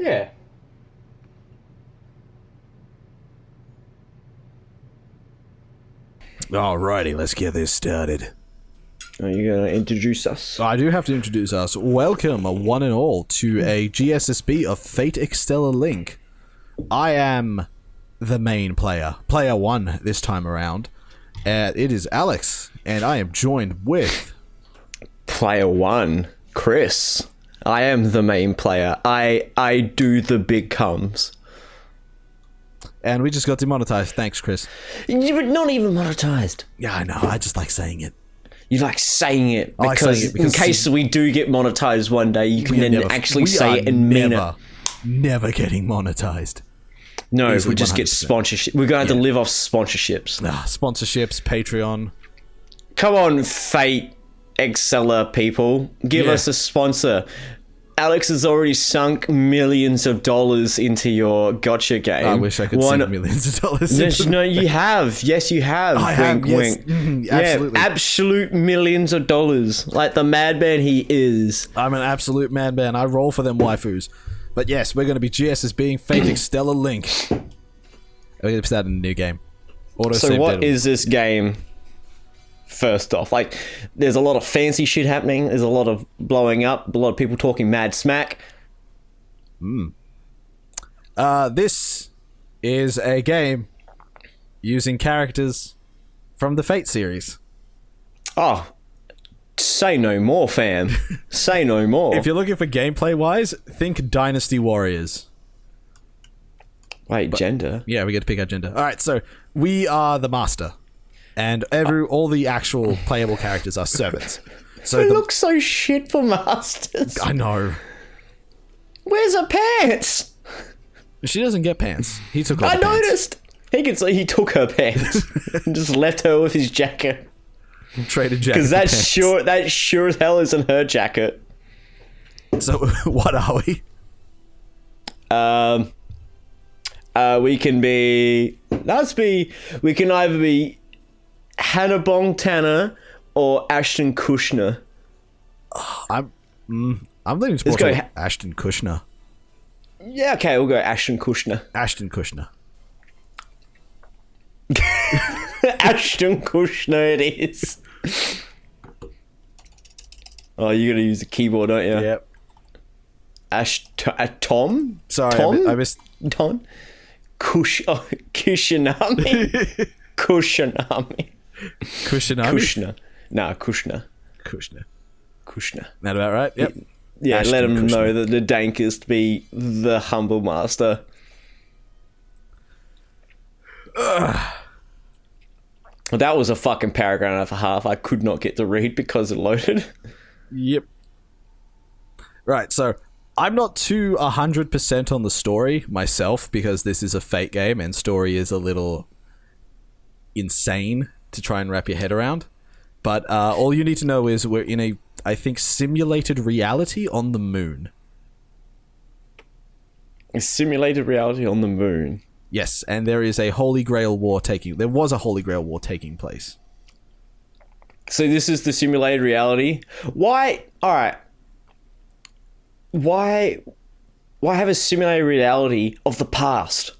Yeah. Alrighty, let's get this started. Are you going to introduce us? I do have to introduce us. Welcome, one and all, to a GSSB of Fate Extella Link. I am the main player. Player 1 this time around. It is Alex, and I am joined with... Player 1, Chris. I am the main player. I do the big comes. And we just got demonetized. Thanks, Chris. You're not even monetized. Yeah, I know. I just like saying it. You like saying it I like saying it because in case we do get monetized one day, you can then actually say it and mean it. Never getting monetized. No, Easily we just 100%. get sponsorship. We're going to have to live off sponsorships. Sponsorships, Patreon. Come on, Fate Exceller people. Give us a sponsor. Alex has already sunk millions of dollars into your gotcha game. I wish I could sink millions of dollars into No, you have. Yes, you have. I wink, have, yes. wink. Absolutely. Yeah, absolute millions of dollars. Like the madman he is. I'm an absolute madman. I roll for them waifus. But yes, we're going to be GSs being Fate Extella Link. We're going to start a new game. So what is this game? First off, like, there's a lot of fancy shit happening. There's a lot of blowing up. A lot of people talking mad smack. This is a game using characters from the Fate series. Oh, say no more, fam. Say no more. If you're looking for gameplay-wise, think Dynasty Warriors. Wait, gender? Yeah, we get to pick our gender. All right, so we are the master. And all the actual playable characters are servants. So It looks so shit for masters. I know. Where's her pants? She doesn't get pants. He took all I the pants. noticed. He took her pants and just left her with his jacket. Traded jacket. Because that sure as hell isn't her jacket. So what are we? We can be. We can either be Hannah Montana or Ashton Kutcher. I'm leaning towards go Ashton Kutcher. Yeah, okay, we'll go Ashton Kutcher. Ashton Kutcher. Ashton Kutcher it is. Oh, you gotta use the keyboard, don't you? Yep. Tom? Sorry, Tom? I missed. Tom? Kushanami? Kushanami. Kushanami? Kushner. That about right? Yep. Yeah, Ashton let him Kutcher. know that the dankest be the humble master. That was a fucking paragraph and a half I could not get to read because it loaded. Yep. Right, so I'm not too 100% on the story myself because this is a Fate game and story is a little insane to try and wrap your head around. But all you need to know is we're in a, I think, simulated reality on the moon. A simulated reality on the moon. Yes, and there is a Holy Grail war taking... There was a Holy Grail war taking place. So this is the simulated reality. Why? All right. Why have a simulated reality of the past?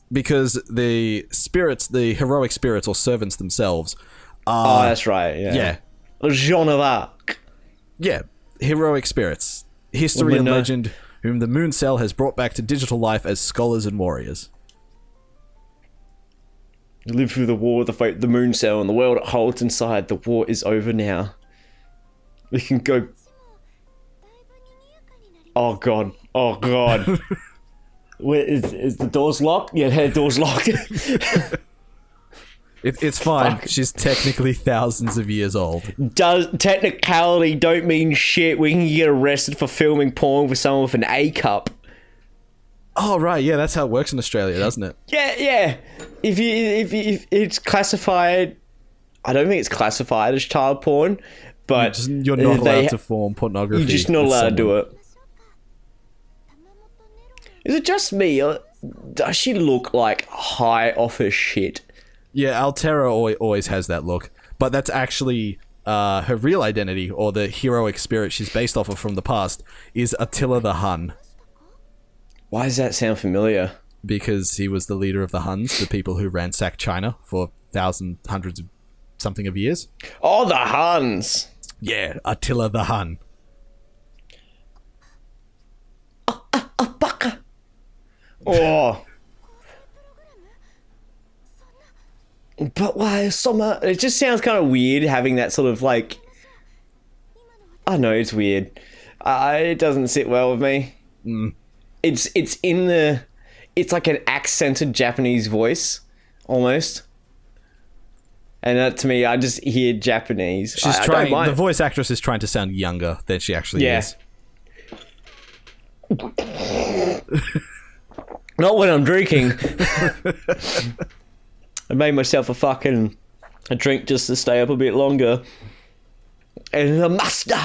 Because the spirits, the heroic spirits or servants themselves Oh, that's right. Yeah. yeah, Jean of Arc. yeah, heroic spirits. History and legend, whom the Moon Cell has brought back to digital life as scholars and warriors. You live through the war with the Moon Cell and the world it holds inside. The war is over now. We can go... Oh, God. Oh, God. Where is the doors locked? Yeah, the door's locked. It's fine. Fuck. She's technically thousands of years old. Does technicality don't mean shit. We can get arrested for filming porn with someone with an A cup. Oh, right. Yeah, that's how it works in Australia, doesn't it? Yeah. If it's classified... I don't think it's classified as child porn, but... You're not allowed to form pornography. You're just not allowed to do it. Is it just me? Or does she look like high off her shit? Yeah, Altera always has that look. But that's actually her real identity, or the heroic spirit she's based off of from the past, is Attila the Hun. Why does that sound familiar? Because he was the leader of the Huns, the people who ransacked China for hundreds of something of years. Oh, the Huns! Yeah, Attila the Hun. Baka! Oh. But why summer? It just sounds kind of weird having that sort of like... I don't know, it's weird. It doesn't sit well with me. It's in the... It's like an accented Japanese voice, almost. And to me, I just hear Japanese. She's I trying. don't mind. The voice actress is trying to sound younger than she actually is. Not when I'm drinking. I made myself a drink just to stay up a bit longer. And the master.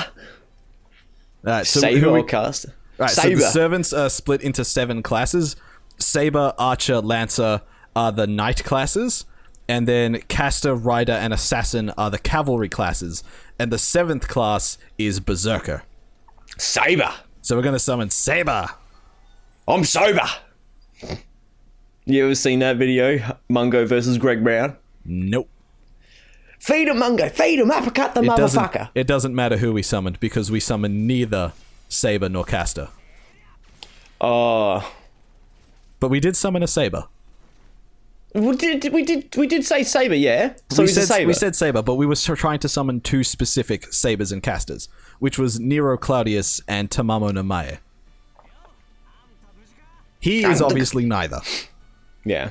Alright, so Saber or caster? Right, so the servants are split into 7 classes. Saber, Archer, Lancer are the knight classes. And then Caster, Rider, and Assassin are the cavalry classes. And the 7th class is Berserker. Saber. So we're going to summon Saber. I'm sober. You ever seen that video? Mungo versus Greg Brown? Nope. Feed him, Mungo. Feed him. Uppercut the motherfucker. It doesn't matter who we summoned because we summoned neither Saber nor Caster. Oh. But we did summon a Saber. We did say Saber, yeah? So he's a Saber. We said Saber, but we were trying to summon 2 specific Sabers and Casters, which was Nero Claudius and Tamamo Namae. He is obviously neither. Yeah.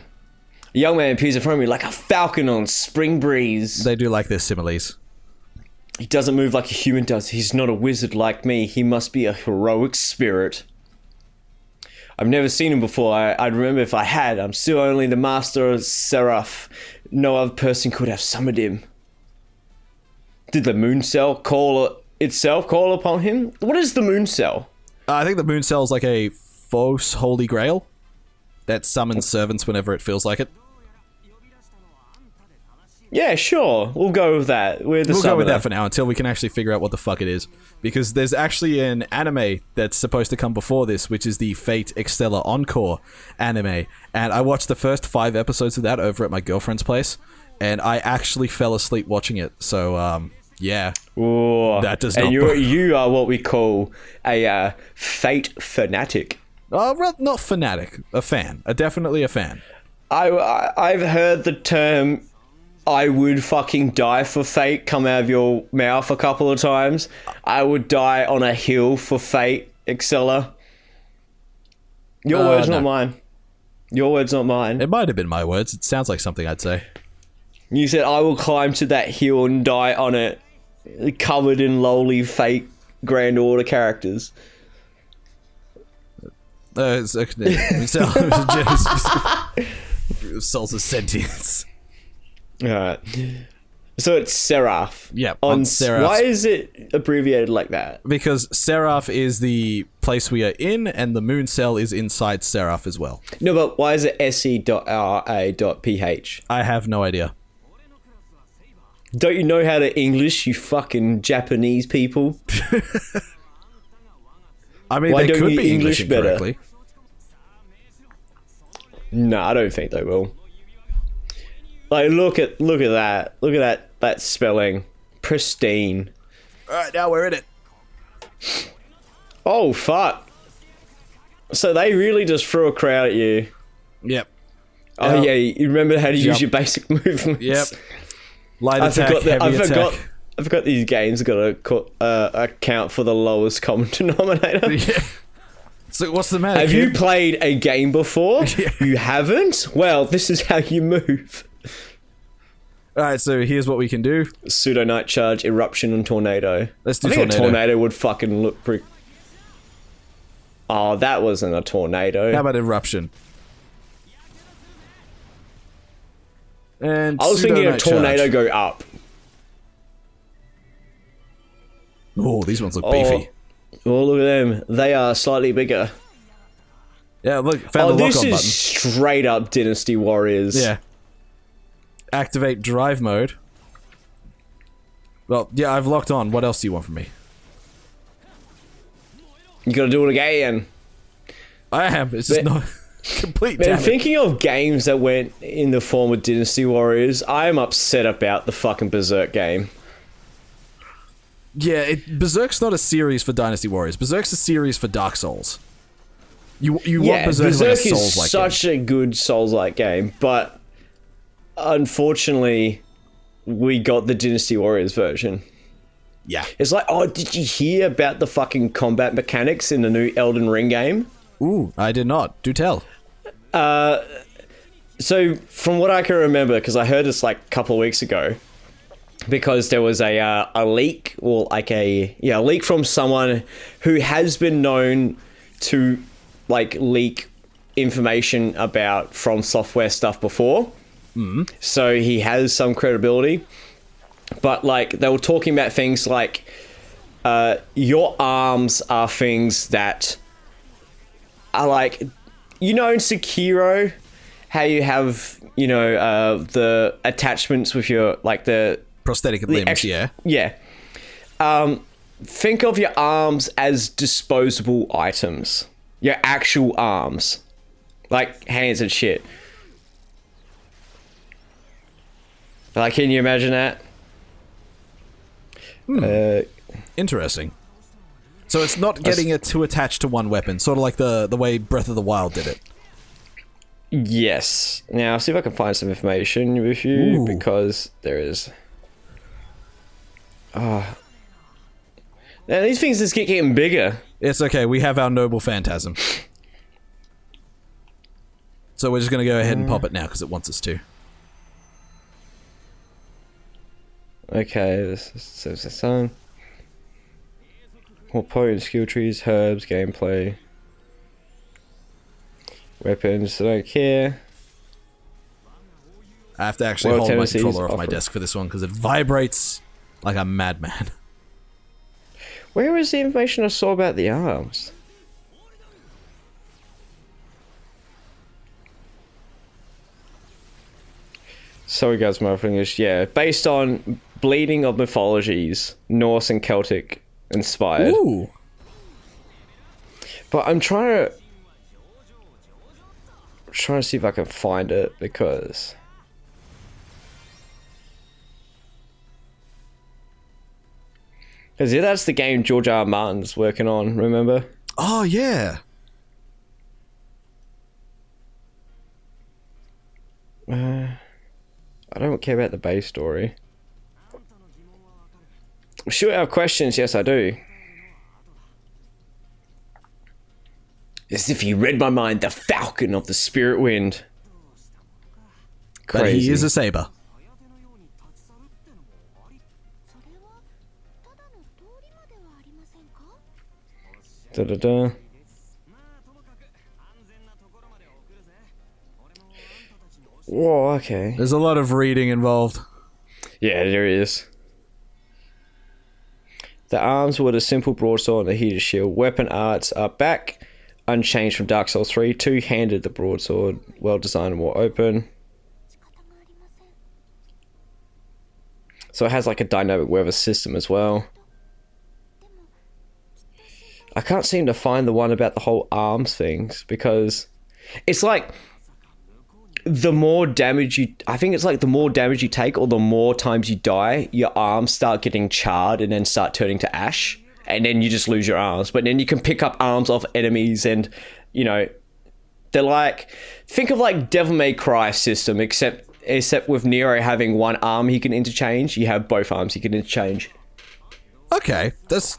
A young man appears in front of me like a falcon on spring breeze. They do like their similes. He doesn't move like a human does. He's not a wizard like me. He must be a heroic spirit. I've never seen him before. I'd remember if I had. I'm still only the master of Seraph. No other person could have summoned him. Did the moon cell call upon him? What is the moon cell? I think the moon cell is like a false holy grail that summons servants whenever it feels like it. Yeah, sure. We'll go with that. We'll go with that for now until we can actually figure out what the fuck it is. Because there's actually an anime that's supposed to come before this, which is the Fate Extella Encore anime. And I watched the first 5 episodes of that over at my girlfriend's place. And I actually fell asleep watching it. So, yeah. Ooh, that does not... And you are what we call a Fate fanatic. Not fanatic. A fan. Definitely a fan. I've heard the term... I would fucking die for Fate come out of your mouth a couple of times. I would die on a hill for Fate, Extella. Your words, not mine. Your words, not mine. It might have been my words. It sounds like something I'd say. You said, I will climb to that hill and die on it, covered in lowly Fate Grand Order characters. Souls of Sentience. Alright. So it's Seraph. Yeah, on Seraph. Why is it abbreviated like that? Because Seraph is the place we are in, and the moon cell is inside Seraph as well. No, but why is it se.ra.ph? I have no idea. Don't you know how to English, you fucking Japanese people? I mean, why they don't could you be English better? No, I don't think they will. Like, look at that. Look at that spelling. Pristine. Alright, now we're in it. Oh, fuck. So they really just threw a crowd at you. Yep. Oh, yeah, you remember how to use your basic movements. Yep. Light attack, heavy attack. I forgot these games got to account for the lowest common denominator. Yeah. So what's the matter, Have kid? you played a game before? Yeah. You haven't? Well, this is how you move. Alright, so here's what we can do. Pseudo Night Charge, Eruption, and Tornado. Let's do I think Tornado. a tornado would fucking look pretty... Oh, that wasn't a tornado. How about Eruption? And I was thinking a tornado go up. Oh, these ones look beefy. Oh, look at them. They are slightly bigger. Yeah, look, found the lock-on this is button. straight up Dynasty Warriors. Yeah. Activate drive mode. Well, yeah, I've locked on. What else do you want from me? You gotta do it again. I am. It's just not complete. Man, thinking of games that went in the form of Dynasty Warriors, I am upset about the fucking Berserk game. Yeah, Berserk's not a series for Dynasty Warriors. Berserk's a series for Dark Souls. You want Berserk like a Souls-like is such a good Souls-like game, but unfortunately, we got the Dynasty Warriors version. Yeah. It's like, oh, did you hear about the fucking combat mechanics in the new Elden Ring game? Ooh, I did not. Do tell. So, from what I can remember, because I heard this like a couple of weeks ago, because there was a leak, or like a leak from someone who has been known to like leak information about From Software stuff before. So he has some credibility. But like they were talking about things like your arms are things that are like, you know, in Sekiro, how you have, you know, the attachments with your like the prosthetic limbs, yeah. Think of your arms as disposable items. Your actual arms. Like hands and shit. Like, can you imagine that? Interesting. So it's not getting it too attached to one weapon, sort of like the way Breath of the Wild did it. Yes. Now, I'll see if I can find some information with you, because there is... Now, these things just keep getting bigger. It's okay, we have our noble phantasm. So we're just going to go ahead and pop it now, because it wants us to. Okay, this says the sun. More potent skill trees, herbs, gameplay. Weapons, I don't care. I have to actually hold my controller off my desk for this one, because it vibrates like a madman. Where was the information I saw about the arms? Sorry guys, my English. Yeah, based on bleeding of mythologies, Norse and Celtic inspired. Ooh. But I'm trying to see if I can find it, because that's the game George R. R. Martin's working on, remember? Oh, yeah. I don't care about the base story. Shoot our questions, yes I do. As if you read my mind, the Falcon of the Spirit Wind. Crazy. But he is a saber. Da-da-da. Whoa, okay. There's a lot of reading involved. Yeah, there is. The arms were the simple broadsword and the heated shield. Weapon arts are back, unchanged from Dark Souls 3. Two-handed the broadsword, well designed and more open. So it has like a dynamic weather system as well. I can't seem to find the one about the whole arms things, because it's like the more damage you... I think it's like the more damage you take or the more times you die, your arms start getting charred and then start turning to ash. And then you just lose your arms. But then you can pick up arms off enemies and, you know... They're like... Think of like Devil May Cry system, except with Nero having one arm he can interchange. You have both arms he can interchange. Okay, that's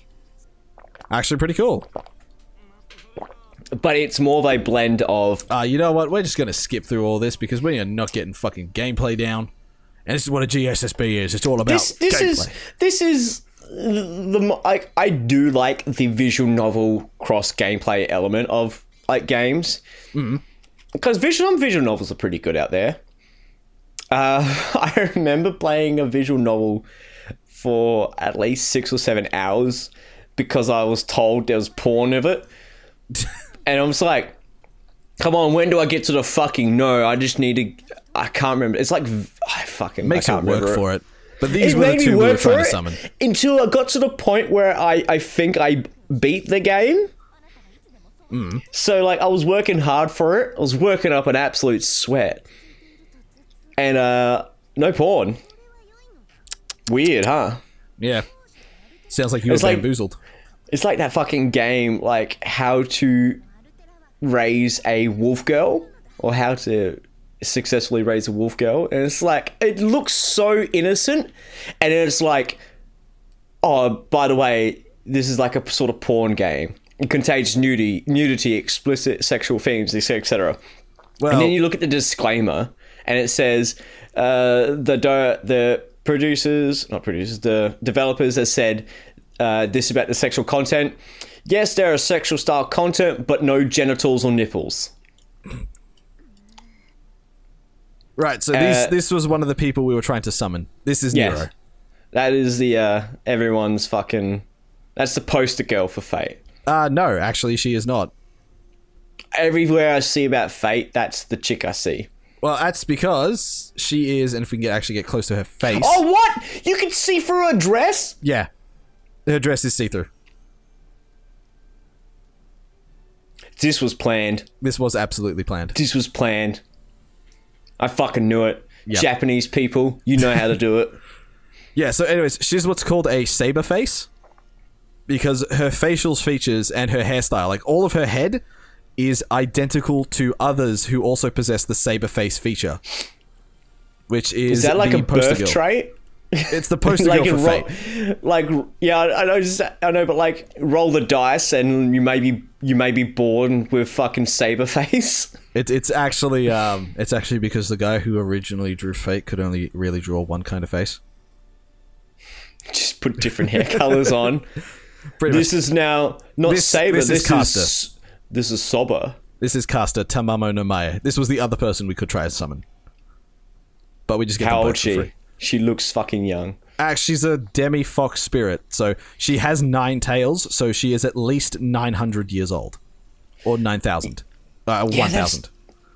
actually pretty cool. But it's more of a blend of... you know what? We're just going to skip through all this because we are not getting fucking gameplay down. And this is what a GSSB is. It's all about gameplay. This is I do like the visual novel cross gameplay element of like games. Because visual novels are pretty good out there. I remember playing a visual novel for at least 6 or 7 hours because I was told there was porn of it. And I was like, come on, when do I get to the fucking no? I just need to... I can't remember. It's like... I fucking... Makes I can't it work remember for it. But these were the two we were trying to summon. Until I got to the point where I think I beat the game. So, like, I was working hard for it. I was working up an absolute sweat. And, no porn. Weird, huh? Yeah. Sounds like you were It's like- bamboozled. It's like that fucking game, like, how to raise a wolf girl. Or how to successfully raise a wolf girl. And it's like, it looks so innocent. And it's like, oh, by the way, this is like a sort of porn game. It contains nudity, explicit sexual themes, etc. Well, And then you look at the disclaimer, and it says the developers have said this about the sexual content. Yes, there are sexual style content, but no genitals or nipples. right, so this was one of the people we were trying to summon. This is Yes. Nero. That is the everyone's fucking. That's the poster girl for Fate. No, actually, she is not. Everywhere I see about Fate, that's the chick I see. Well, that's because she is, and if we can actually get close to her face. Oh, what? You can see through her dress? Yeah. Her dress is see-through. This was planned. This was absolutely planned. This was planned. I fucking knew it. Yep. Japanese people, you know how to do it. Yeah, so anyways, she's what's called a saber face. Because her facial features and her hairstyle, like all of her head, is identical to others who also possess the saber face feature. Which is Is that like the a poster birth girl. trait? It's the poster Like girl in for ro- Fate. like yeah, I know, but like roll the dice and you may be born with fucking saber face. It's actually because the guy who originally drew Fate could only really draw one kind of face. Just put different hair colors on. Pretty This much. is now not This- saber. this is This Caster. is this is Soba. This is caster Tamamo no Mae. This was the other person we could try to summon. But we just get How them old both for she? free. She looks fucking young. She's a demi-fox spirit, so she has 9 tails, so she is at least 900 years old. Or 9,000. 1,000.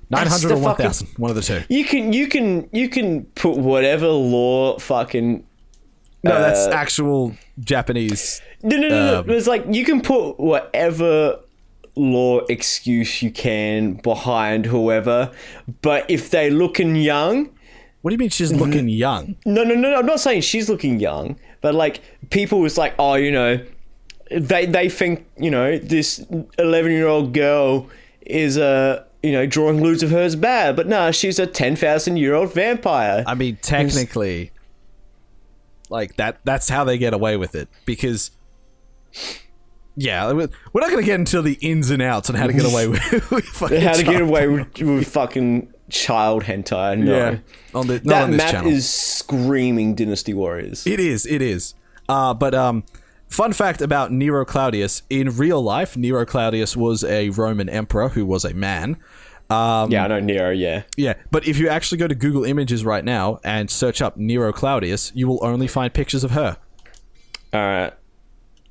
900 the or 1,000. One of the two. You can put whatever law fucking. No, that's actual Japanese. No. It's like you can put whatever law excuse you can behind whoever, but if they're looking young. What do you mean she's looking young? No. I'm not saying she's looking young, but like people was like, oh, you know, they think, you know, this 11-year-old girl is drawing lewds of her is bad, but nah, she's a 10,000-year-old vampire. I mean, technically, like that's how they get away with it because. Yeah, we're not going to get into the ins and outs on how to get away with fucking How to get child away with fucking child hentai? No. Yeah, not That on this map channel. is screaming Dynasty Warriors. It is. But fun fact about Nero Claudius: in real life, Nero Claudius was a Roman emperor who was a man. Yeah, I know Nero. Yeah. Yeah, but if you actually go to Google Images right now and search up Nero Claudius, you will only find pictures of her. All right.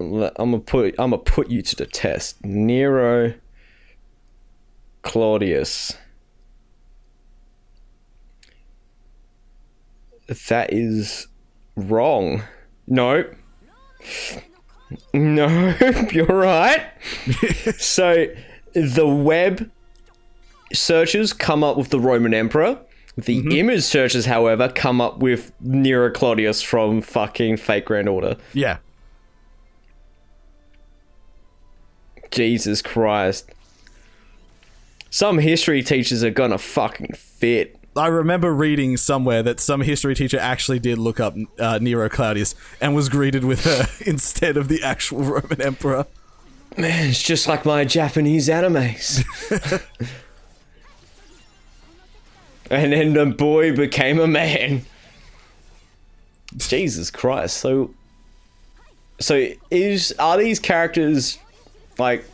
I'm gonna put you to the test. Nero Claudius. That is wrong. Nope. Nope, you're right. So the web searches come up with the Roman Emperor. The image searches, however, come up with Nero Claudius from fucking Fake Grand Order. Yeah. Jesus Christ. Some history teachers are gonna fucking fit. I remember reading somewhere that some history teacher actually did look up Nero Claudius and was greeted with her instead of the actual Roman emperor. Man, it's just like my Japanese animes. And then the boy became a man. Jesus Christ. So are these characters like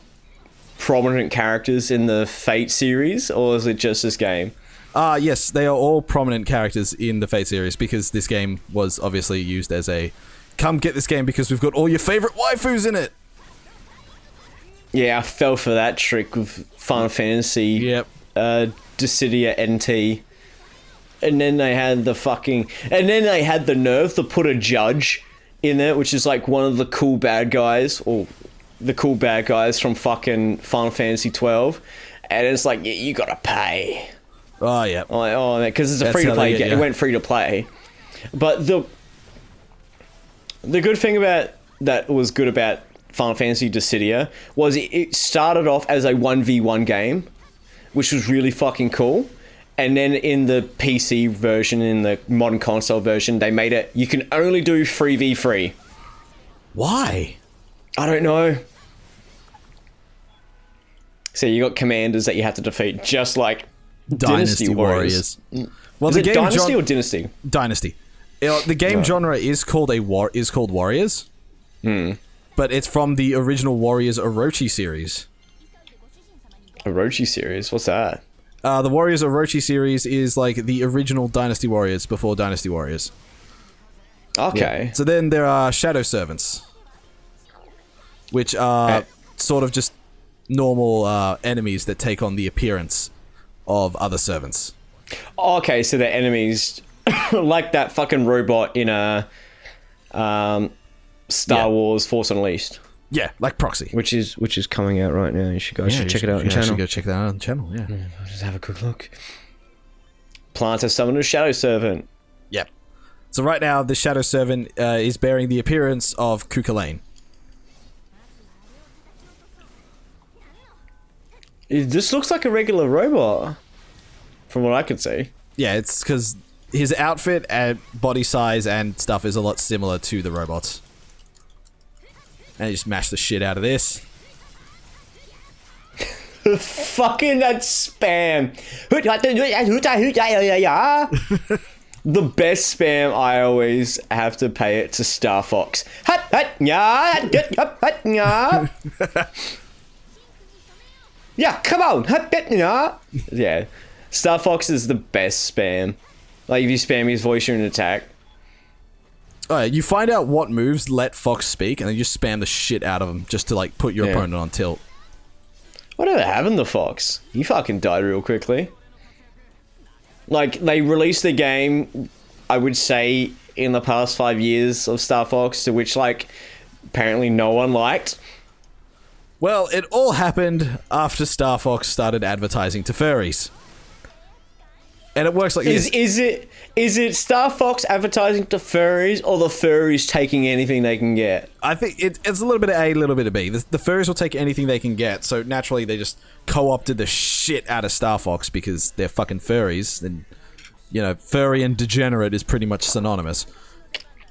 prominent characters in the Fate series, or is it just this game? Yes, they are all prominent characters in the Fate series because this game was obviously used as a come get this game because we've got all your favorite waifus in it. Yeah, I fell for that trick with Final Fantasy. Yep. Dissidia NT. And then they had the nerve to put a judge in it, which is like one of the cool bad guys, or the cool bad guys from fucking Final Fantasy 12, and it's like you gotta pay. Oh yeah. I'm like, oh man, because it's a That's free to how play they get game. you. It went free to play, but the good thing about that was good about Final Fantasy Dissidia was it started off as a 1v1 game, which was really fucking cool. And then in the PC version, in the modern console version, they made it you can only do 3v3. Why? I don't know. So you got commanders that you have to defeat, just like Dynasty Warriors. Well, Is the it game Dynasty or Dynasty? Dynasty. The game genre is called Warriors. But it's from the original Warriors Orochi series. Orochi series? What's that? The Warriors Orochi series is like the original Dynasty Warriors before Dynasty Warriors. Okay. Yeah. So then there are Shadow Servants, which are sort of just normal enemies that take on the appearance of other servants. Okay, so they're enemies like that fucking robot in a Star Wars Force Unleashed. Yeah, like Proxy. Which is coming out right now. You should go check it out on the channel. should go check that out on the channel, yeah. I'll just have a quick look. Plants have summoned a Shadow Servant. Yep. So right now, the Shadow Servant is bearing the appearance of Kukulane. This looks like a regular robot, from what I could see. Yeah, it's because his outfit and body size and stuff is a lot similar to the robots. And you just mash the shit out of this. Fucking that spam. The best spam, I always have to pay it to Star Fox. Yeah, come on. Yeah. Star Fox is the best spam. Like, if you spam his voice, you're in attack. Alright, you find out what moves let Fox speak, and then you just spam the shit out of him just to, like, put your opponent on tilt. Whatever happened to Fox? He fucking died real quickly. Like, they released the game, I would say, in the past 5 years of Star Fox, to which, like, apparently no one liked. Well, it all happened after Star Fox started advertising to furries. And it works like this. Is it Star Fox advertising to furries, or the furries taking anything they can get? I think it's a little bit of A, a little bit of B. The furries will take anything they can get, so naturally they just co-opted the shit out of Star Fox because they're fucking furries, and, you know, furry and degenerate is pretty much synonymous.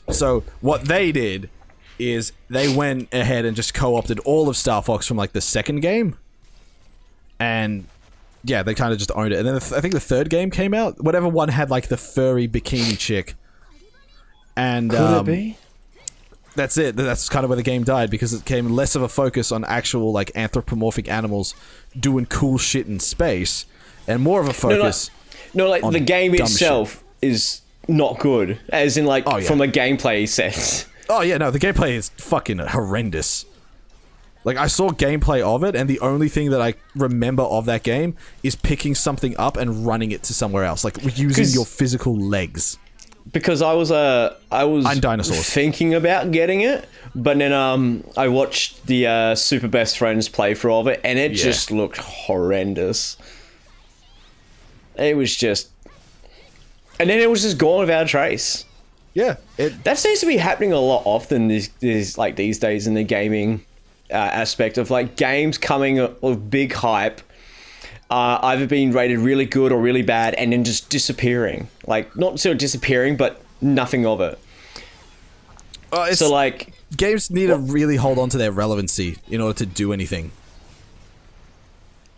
So, what they did is they went ahead and just co-opted all of Star Fox from, like, the second game, and yeah, they kind of just owned it. And then I think the third game came out. Whatever one had, like, the furry bikini chick. And, Could it be? That's it. That's kind of where the game died, because it came less of a focus on actual, like, anthropomorphic animals doing cool shit in space, and more of a focus like on the game dumb itself is not good, as in, like, from a gameplay sense. Oh, yeah, no, the gameplay is fucking horrendous. Like, I saw gameplay of it, and the only thing that I remember of that game is picking something up and running it to somewhere else. Like, using your physical legs. Because I was I'm dinosaurs. thinking about getting it, but then I watched the Super Best Friends playthrough of it, and it just looked horrendous. It was just... And then it was just gone without a trace. Yeah. That seems to be happening a lot often these days in the gaming aspect of, like, games coming with big hype, either being rated really good or really bad, and then just disappearing. Like, not sort of disappearing, but nothing of it. So, like, games need to really hold on to their relevancy in order to do anything.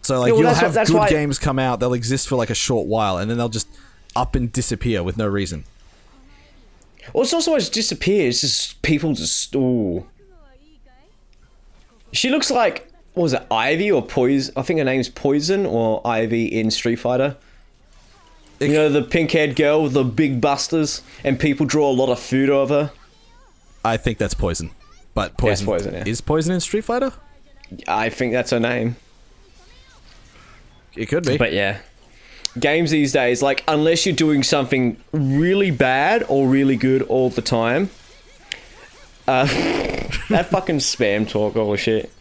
So, like, you'll have good games come out, they'll exist for, like, a short while, and then they'll just up and disappear with no reason. Well, it's not so much disappear, it's just people just... Ooh. She looks like, what was it, Ivy or Poison? I think her name's Poison or Ivy in Street Fighter. You know, the pink-haired girl with the big busters, and people draw a lot of food of her. I think that's Poison. But Poison, is Poison in Street Fighter? I think that's her name. It could be. But yeah. Games these days, like, unless you're doing something really bad or really good all the time... that fucking spam talk, holy shit.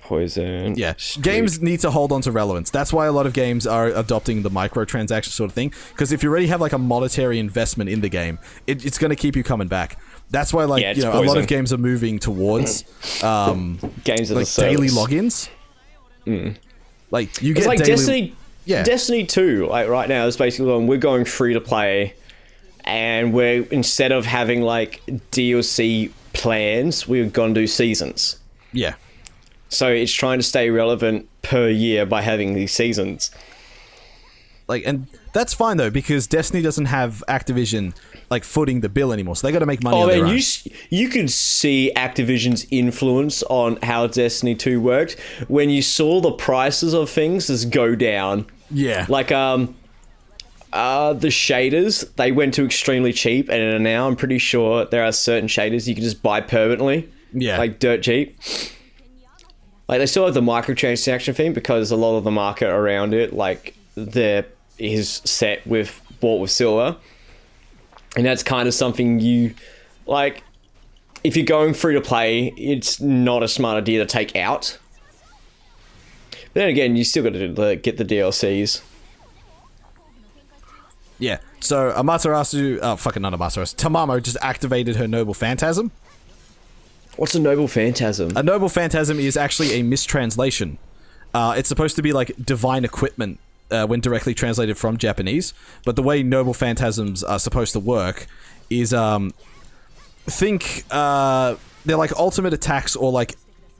Poison. Yeah, Streak. games need to hold on to relevance. That's why a lot of games are adopting the microtransaction sort of thing. Because if you already have like a monetary investment in the game, it's going to keep you coming back. That's why, like, Yeah, you know, poison. a lot of games are moving towards Games as like a daily service. logins. Like you It's get like daily. Destiny. Yeah. Destiny 2, like right now, is basically we're going free to play, and we're instead of having like DLC plans, we're gonna do seasons. Yeah. So it's trying to stay relevant per year by having these seasons. Like, and that's fine though, because Destiny doesn't have Activision like footing the bill anymore, so they got to make money on their own. You could see Activision's influence on how Destiny 2 worked when you saw the prices of things just go down. Yeah. Like the shaders, they went to extremely cheap, and now I'm pretty sure there are certain shaders you can just buy permanently. Yeah. Like dirt cheap. Like they still have the microtransaction thing because a lot of the market around it, like there is set with bought with silver. And that's kind of something you like. If you're going free to play, it's not a smart idea to take out. But then again, you still got to get the DLCs. Yeah. So Amaterasu, fucking not Amaterasu, Tamamo just activated her Noble Phantasm. What's a Noble Phantasm? A Noble Phantasm is actually a mistranslation. It's supposed to be like divine equipment when directly translated from Japanese. But the way Noble Phantasms are supposed to work is, think they're like ultimate attacks or like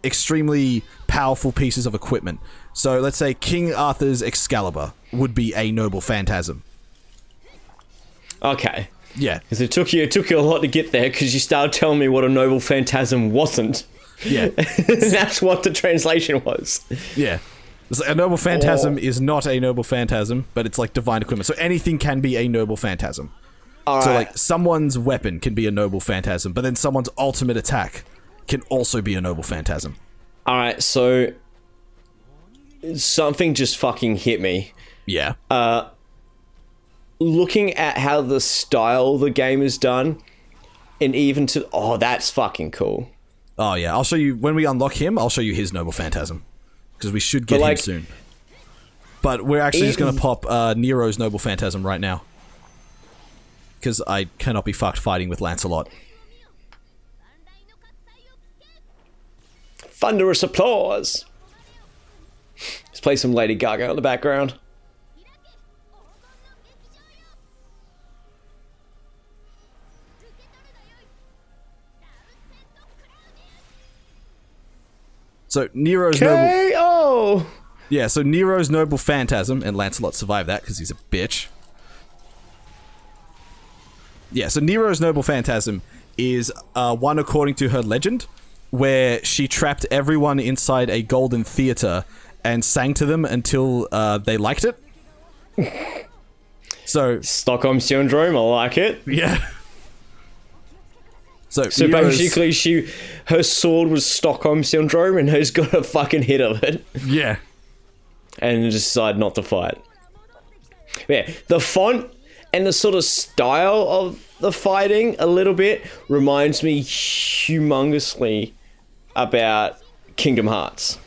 extremely powerful pieces of equipment. So let's say King Arthur's Excalibur would be a Noble Phantasm. Okay. Yeah. Because it took you a lot to get there because you started telling me what a Noble Phantasm wasn't. Yeah. That's what the translation was. Yeah. It's like a Noble Phantasm is not a Noble Phantasm, but it's like divine equipment. So anything can be a Noble Phantasm. All So right. like someone's weapon can be a Noble Phantasm, but then someone's ultimate attack can also be a Noble Phantasm. All right, so something just fucking hit me. Yeah. Looking at how the style the game is done, and even to that's fucking cool. Oh yeah, I'll show you when we unlock him. I'll show you his Noble Phantasm because we should get him soon. But we're actually just gonna pop Nero's Noble Phantasm right now because I cannot be fucked fighting with Lancelot. Thunderous applause. Let's play some Lady Gaga in the background. So Nero's Noble. Oh. Yeah, so Nero's Noble Phantasm, and Lancelot survived that because he's a bitch. Yeah, so Nero's Noble Phantasm is one according to her legend, where she trapped everyone inside a golden theater and sang to them until they liked it. So Stockholm Syndrome, I like it. yeah. So Nero's, basically, her sword was Stockholm Syndrome, and who's got a fucking hit of it, yeah. and decided not to fight. Yeah, the font and the sort of style of the fighting a little bit reminds me humongously about Kingdom Hearts.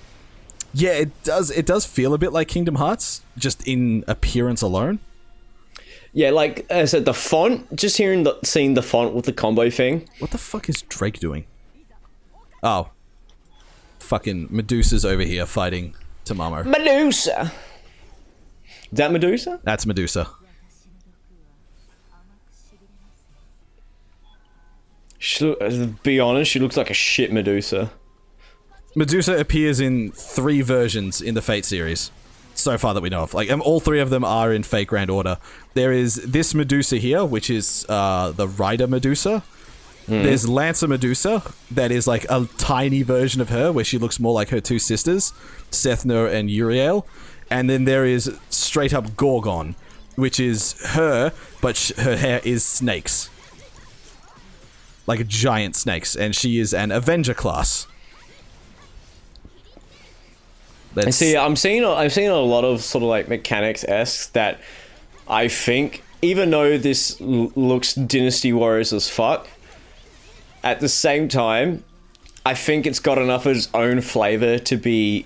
Yeah, it does. It does feel a bit like Kingdom Hearts, just in appearance alone. Yeah, like I said, the font. Just seeing the font with the combo thing. What the fuck is Drake doing? Oh, fucking Medusa's over here fighting Tamamo. Medusa. Is that Medusa? That's Medusa. To be honest, she looks like a shit Medusa. Medusa appears in 3 versions in the Fate series, so far that we know of. Like, all 3 of them are in Fate Grand Order. There is this Medusa here, which is the Rider Medusa. There's Lancer Medusa, that is like a tiny version of her, where she looks more like her 2 sisters, Sethna and Uriel. And then there is straight up Gorgon, which is her, but her hair is snakes. Like giant snakes, and she is an Avenger class. And see, I'm seeing a lot of sort of like mechanics-esque that I think, even though this looks Dynasty Warriors as fuck, at the same time, I think it's got enough of its own flavor to be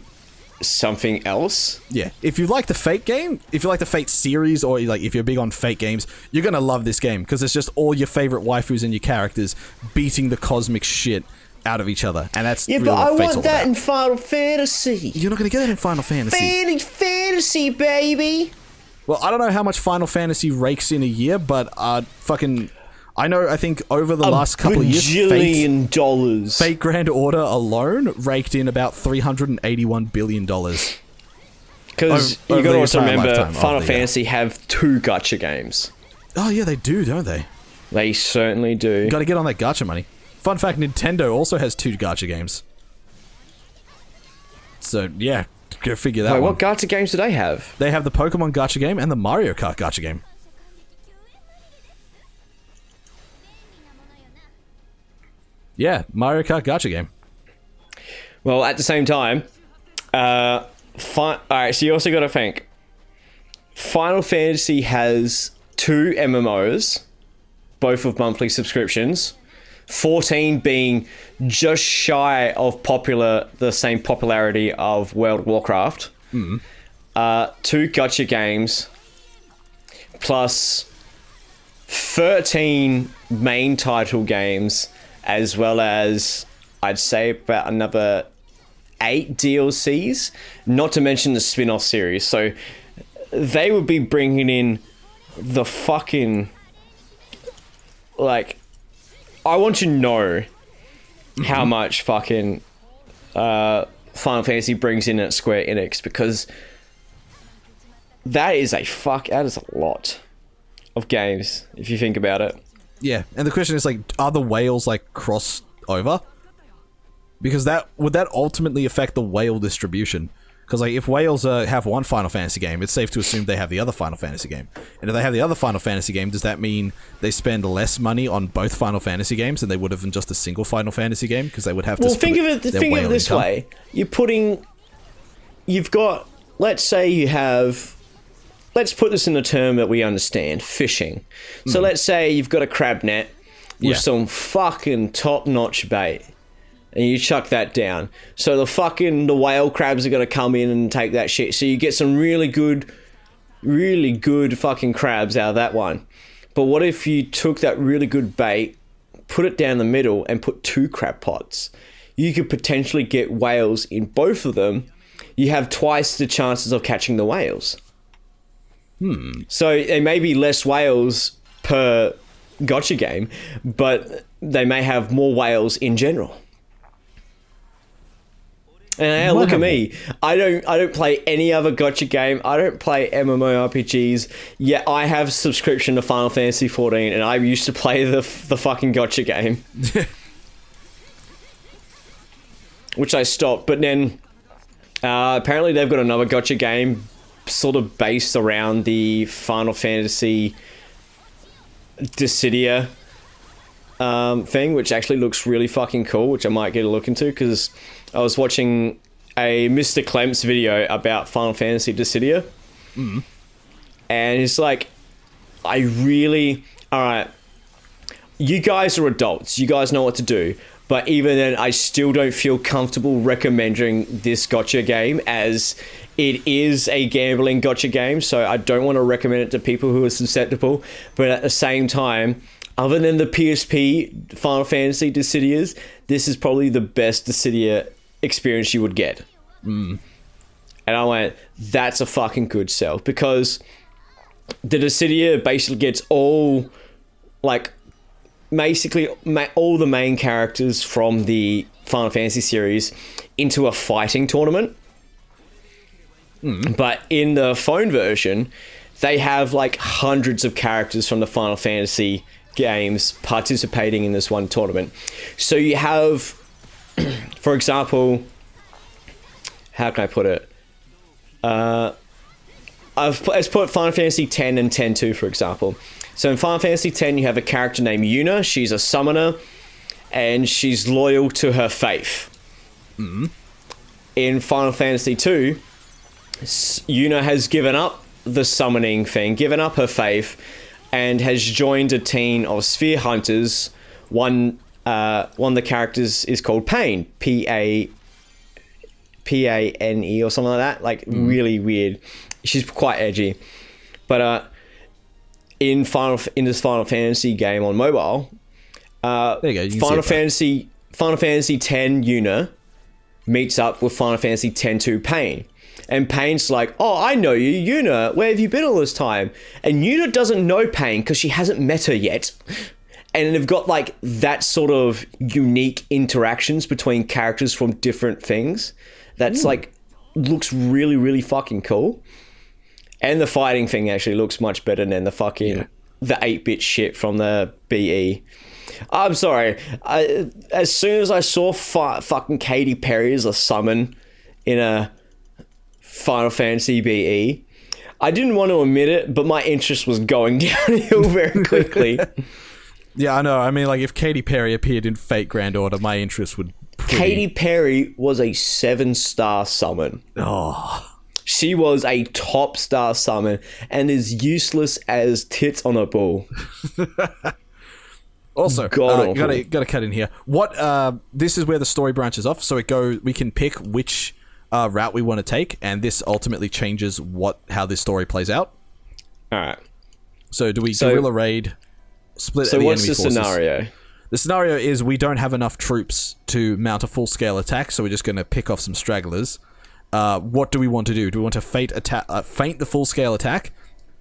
something else. Yeah, if you like the Fate game, if you like the Fate series, or like if you're big on Fate games, you're gonna love this game because it's just all your favorite waifus and your characters beating the cosmic shit out of each other, and that's Yeah, really but I what Fate's all want that about. in Final Fantasy. You're not gonna get that in Final Fantasy. Fantasy, baby. Well, I don't know how much Final Fantasy rakes in a year, but I think over the last couple of years, $1 Fate Grand Order alone raked in about $381 billion. Because over you got the to also entire remember, lifetime of Final the, Fantasy have 2 gacha games. Oh yeah, they do, don't they? They certainly do. Got to get on that gacha money. Fun fact, Nintendo also has 2 gacha games. So yeah, go figure that Wait, one. what gacha games do they have? They have the Pokemon gacha game and the Mario Kart gacha game. Yeah, Mario Kart gacha game. Well, at the same time, alright, so you also got to think, Final Fantasy has 2 MMOs, both with monthly subscriptions, 14 being just shy of the same popularity of World of Warcraft, 2 gacha games, plus 13 main title games, as well as, I'd say, about another 8 DLCs, not to mention the spin-off series. So they would be bringing in the fucking, like, I want to know how much fucking Final Fantasy brings in at Square Enix, because that is a lot of games if you think about it. Yeah, and the question is, like, are the whales, like, cross over? Because would that ultimately affect the whale distribution? Because, like, if whales have one Final Fantasy game, it's safe to assume they have the other Final Fantasy game. And if they have the other Final Fantasy game, does that mean they spend less money on both Final Fantasy games than they would have in just a single Final Fantasy game? Because they would have to think of it this way. You've got, let's say you have, let's put this in a term that we understand, fishing. So let's say you've got a crab net with some fucking top-notch bait, and you chuck that down. So the whale crabs are going to come in and take that shit. So you get some really good fucking crabs out of that one. But what if you took that really good bait, put it down the middle, and put 2 crab pots? You could potentially get whales in both of them. You have twice the chances of catching the whales. So there may be less whales per gacha game, but they may have more whales in general. And look at me. I don't play any other gacha game. I don't play MMORPGs. Yet I have subscription to Final Fantasy 14, and I used to play the fucking gacha game. Which I stopped. But then apparently they've got another gacha game sort of based around the Final Fantasy Dissidia thing, which actually looks really fucking cool, which I might get a look into, because I was watching a Mr. Clemps video about Final Fantasy Dissidia, and it's like, alright, you guys are adults, you guys know what to do, but even then, I still don't feel comfortable recommending this gacha game, as it is a gambling gacha game, so I don't want to recommend it to people who are susceptible, but at the same time, other than the PSP Final Fantasy Dissidias, this is probably the best Dissidia experience you would get. And I went, that's a fucking good sell, because the Dissidia basically gets all, like, basically all the main characters from the Final Fantasy series into a fighting tournament. But in the phone version, they have like hundreds of characters from the Final Fantasy games participating in this one tournament. So you have, for example, how can I put it? Let's put Final Fantasy X and X-2, for example. So in Final Fantasy X, you have a character named Yuna. She's a summoner, and she's loyal to her faith. In Final Fantasy II, Yuna has given up the summoning thing, given up her faith, and has joined a team of sphere hunters, one one of the characters is called Pain, P-A-N-E or something like that. Like, really weird. She's quite edgy. But in this Final Fantasy game on mobile, there you go. Final Fantasy X Yuna meets up with Final Fantasy X-2 Pain. And Pain's like, oh, I know you, Yuna. Where have you been all this time? And Yuna doesn't know Pain because she hasn't met her yet. And they've got like that sort of unique interactions between characters from different things. That's like, looks really, really fucking cool. And the fighting thing actually looks much better than the fucking, the 8-bit shit from the BE. I'm sorry. As soon as I saw fucking Katy Perry as a summon in a Final Fantasy BE, I didn't want to admit it, but my interest was going downhill very quickly. Yeah, I know. I mean, like, if Katy Perry appeared in Fate Grand Order, my interest would Katy Perry was a 7-star summon. Oh. She was a top star summon and is useless as tits on a bull. Also, gotta cut in here. This is where the story branches off. So we can pick which route we want to take, and this ultimately changes how this story plays out. All right. So do we guerrilla raid, split the enemy forces? So what's the scenario? The scenario is we don't have enough troops to mount a full-scale attack, so we're just going to pick off some stragglers. What do we want to do? Do we want to feint the full-scale attack,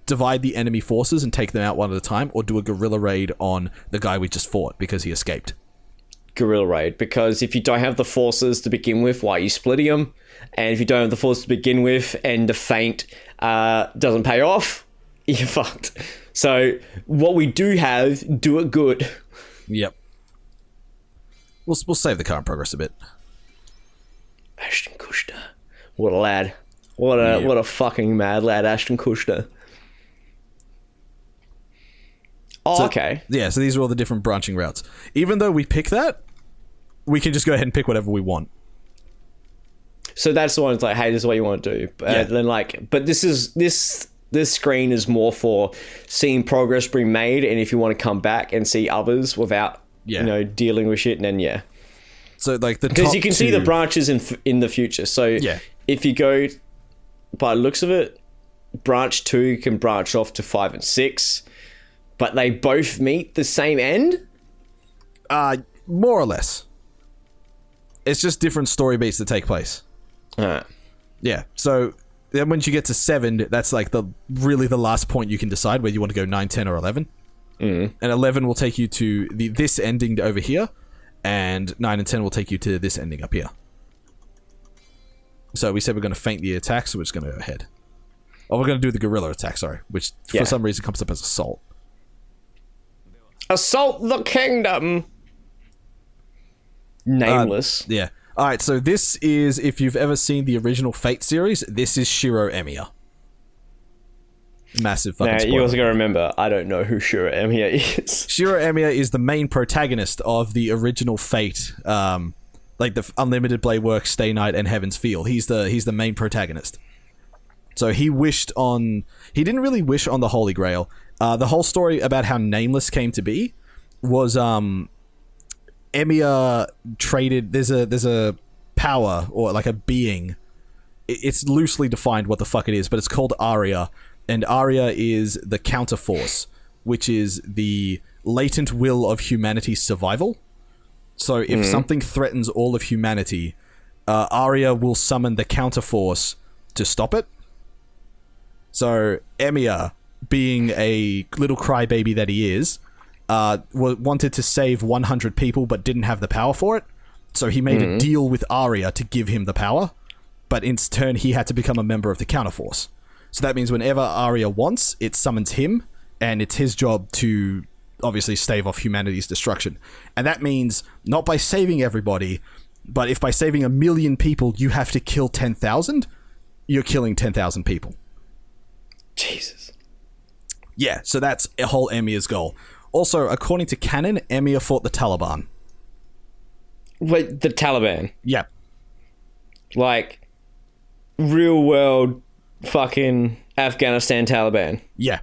divide the enemy forces and take them out one at a time, or do a guerrilla raid on the guy we just fought because he escaped? Guerrilla raid, because if you don't have the forces to begin with, why are you splitting them? And if you don't have the forces to begin with and the feint doesn't pay off, you're fucked. So what we do have, do it good. Yep. We'll save the current progress a bit. Ashton Kutcher. What a lad. What a fucking mad lad, Ashton Kutcher. Oh, so, okay. Yeah, so these are all the different branching routes. Even though we pick that, we can just go ahead and pick whatever we want. So that's the one that's like, hey, this is what you want to do. Then but this screen is more for seeing progress being made, and if you want to come back and see others without dealing with shit, and then so like because you can see the branches in the future. So if you go by the looks of it, branch 2 can branch off to 5 and 6, but they both meet the same end. More or less. It's just different story beats that take place. Yeah. So then once you get to 7, that's like the last point you can decide whether you want to go 9, 10, or 11. And 11 will take you to this ending over here, and 9 and 10 will take you to this ending up here. So we said we're going to feint the attack, so we're just going to go ahead. Oh, we're going to do the guerrilla attack, sorry, which for some reason comes up as assault. Assault the kingdom! Nameless. Yeah. Alright, so this is, if you've ever seen the original Fate series, this is Shiro Emiya. Massive fucking spoiler. You also gotta remember, I don't know who Shiro Emiya is. Shiro Emiya is the main protagonist of the original Fate, like the Unlimited Blade Works, Stay Night, and Heaven's Feel. He's the main protagonist. So he didn't really wish on the Holy Grail. The whole story about how Nameless came to be was, Emiya traded, there's a power, or like a being. It's loosely defined what the fuck it is, but it's called Aria. And Aria is the counterforce, which is the latent will of humanity's survival. So if something threatens all of humanity, Aria will summon the counterforce to stop it. So Emiya, being a little crybaby that he is, wanted to save 100 people but didn't have the power for it. So he made a deal with Aria to give him the power, but in turn he had to become a member of the counterforce. So that means whenever Aria wants, it summons him, and it's his job to obviously stave off humanity's destruction. And that means not by saving everybody, but if by saving 1 million people you have to kill 10,000, you're killing 10,000 people. Jesus. Yeah, so that's a whole Emiya's goal. Also, according to canon, Emiya fought the Taliban. Wait, the Taliban? Yeah. Like, real world fucking Afghanistan Taliban. Yeah.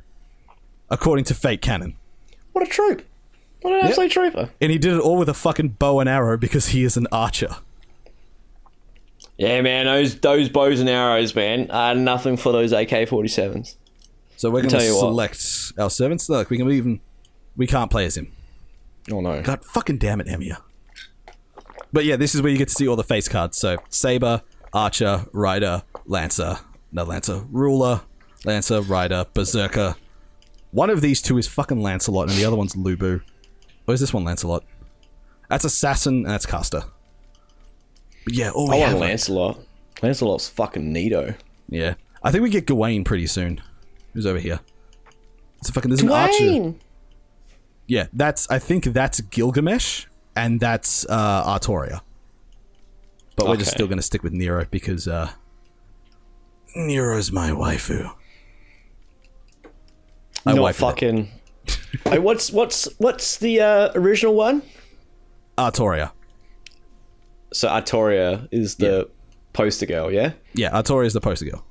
According to fake canon. What a troop. What an absolute trooper. And he did it all with a fucking bow and arrow because he is an archer. Yeah, man, those bows and arrows, man, are nothing for those AK-47s. So we're going to select our servants. Look, we can't play as him. Oh no. God fucking damn it, Emia. But yeah, this is where you get to see all the face cards. So Saber, Archer, Rider, Ruler, Lancer, Rider, Berserker. One of these two is fucking Lancelot and the other one's Lubu. Or is this one Lancelot? That's Assassin and that's Caster. But yeah, all we I have... want Lancelot. Lancelot's fucking neato. Yeah. I think we get Gawain pretty soon. Who's over here? It's a fucking... There's an Archer. Yeah, I think that's Gilgamesh and that's Artoria. But we're just still going to stick with Nero because Nero's my waifu. Not fucking... Wait, what's the original one? Artoria. So Artoria is the poster girl, yeah? Yeah, Artoria is the poster girl.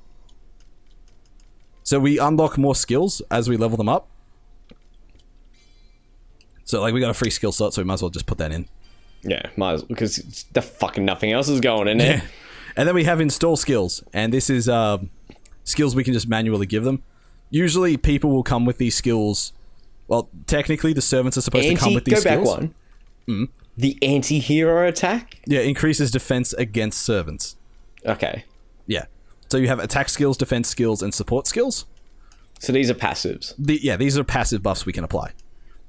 So we unlock more skills as we level them up. So like we got a free skill slot, so we might as well just put that in. Yeah, might as well, because the fucking nothing else is going in there. Yeah. And then we have install skills, and this is skills we can just manually give them. Usually people will come with these skills. Well, technically the servants are supposed to come with these skills. Go back one. The anti-hero attack? Yeah, increases defense against servants. Okay. Yeah. So you have attack skills, defense skills, and support skills. So these are passives. These are passive buffs we can apply.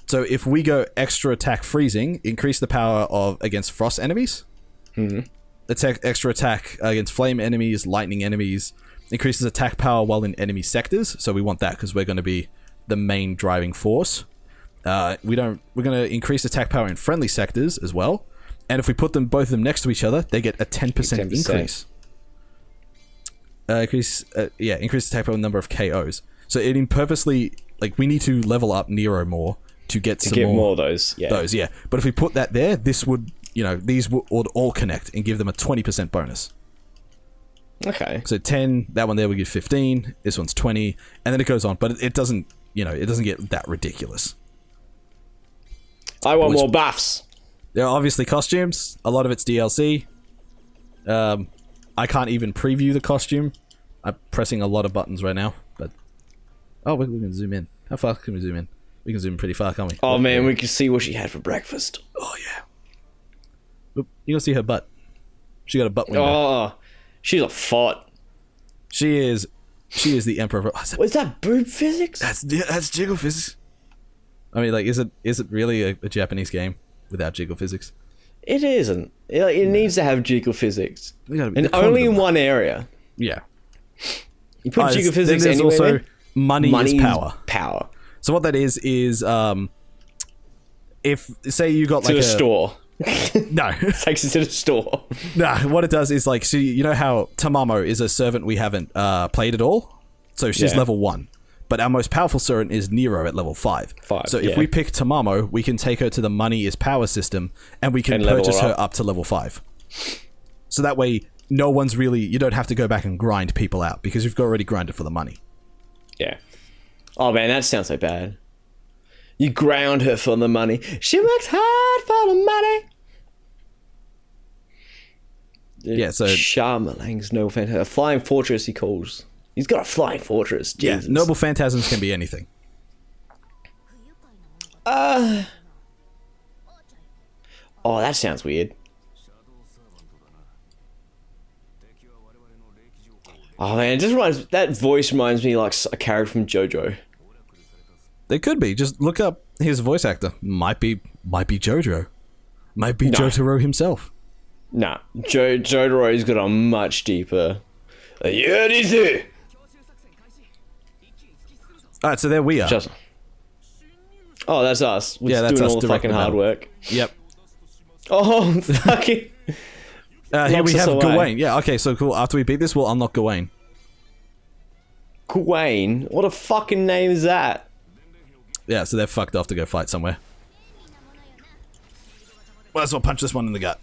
So if we go extra attack freezing, increase the power against frost enemies. Extra attack against flame enemies, lightning enemies. Increases attack power while in enemy sectors. So we want that because we're going to be the main driving force. We're going to increase attack power in friendly sectors as well. And if we put both of them next to each other, they get a 10% increase. Increase attack power number of KOs. So it purposely, like, we need to level up Nero more to get more of those. Yeah. But if we put that there, this would, these would all connect and give them a 20% bonus. Okay. So 10, that one there we give 15, this one's 20, and then it goes on, but it doesn't, it doesn't get that ridiculous. I want more buffs. There are obviously costumes, a lot of it's DLC. I can't even preview the costume. I'm pressing a lot of buttons right now, but... Oh, we can zoom in. How far can we zoom in? We can zoom pretty far, can't we? Oh man, we can see what she had for breakfast. Oh yeah. Oop, you can see her butt. She got a butt window. Oh, she's a fart. She is the emperor. What's that, boob physics? That's jiggle physics. I mean, like, is it really a Japanese game without jiggle physics? It isn't. It needs to have jiggle physics, and only in one area. Yeah. You put jiggle physics there's anywhere. Also, money is power. Power. So what that is if say you got like a store. No. Takes it to the store. No, what it does is like, so you know how Tamamo is a servant we haven't played at all? So she's level 1. But our most powerful servant is Nero at level 5. So if we pick Tamamo, we can take her to the money is power system and we can purchase her up to level 5. So that way, no one's really, you don't have to go back and grind people out because you've already grinded for the money. Yeah. Oh man, that sounds so bad. You ground her for the money. She works hard for the money. Yeah, so... Charmalang's Noble Phantasm. A flying fortress, he calls. He's got a flying fortress. Jesus. Yeah, Noble Phantasms can be anything. Oh, that sounds weird. Oh man, that voice reminds me like a character from JoJo. They could be. Just look up his voice actor. Might be JoJo. Might be Jotaro himself. Nah, Jotaro's got a much deeper. Alright, so there we are. Oh, that's us. Yeah, that's doing us all the fucking hard work. Yep. Oh, fucking. Here we have Gawain. Yeah, okay, so cool. After we beat this, we'll unlock Gawain. Gawain? What a fucking name is that? Yeah, so they're fucked off to go fight somewhere. Might as well punch this one in the gut.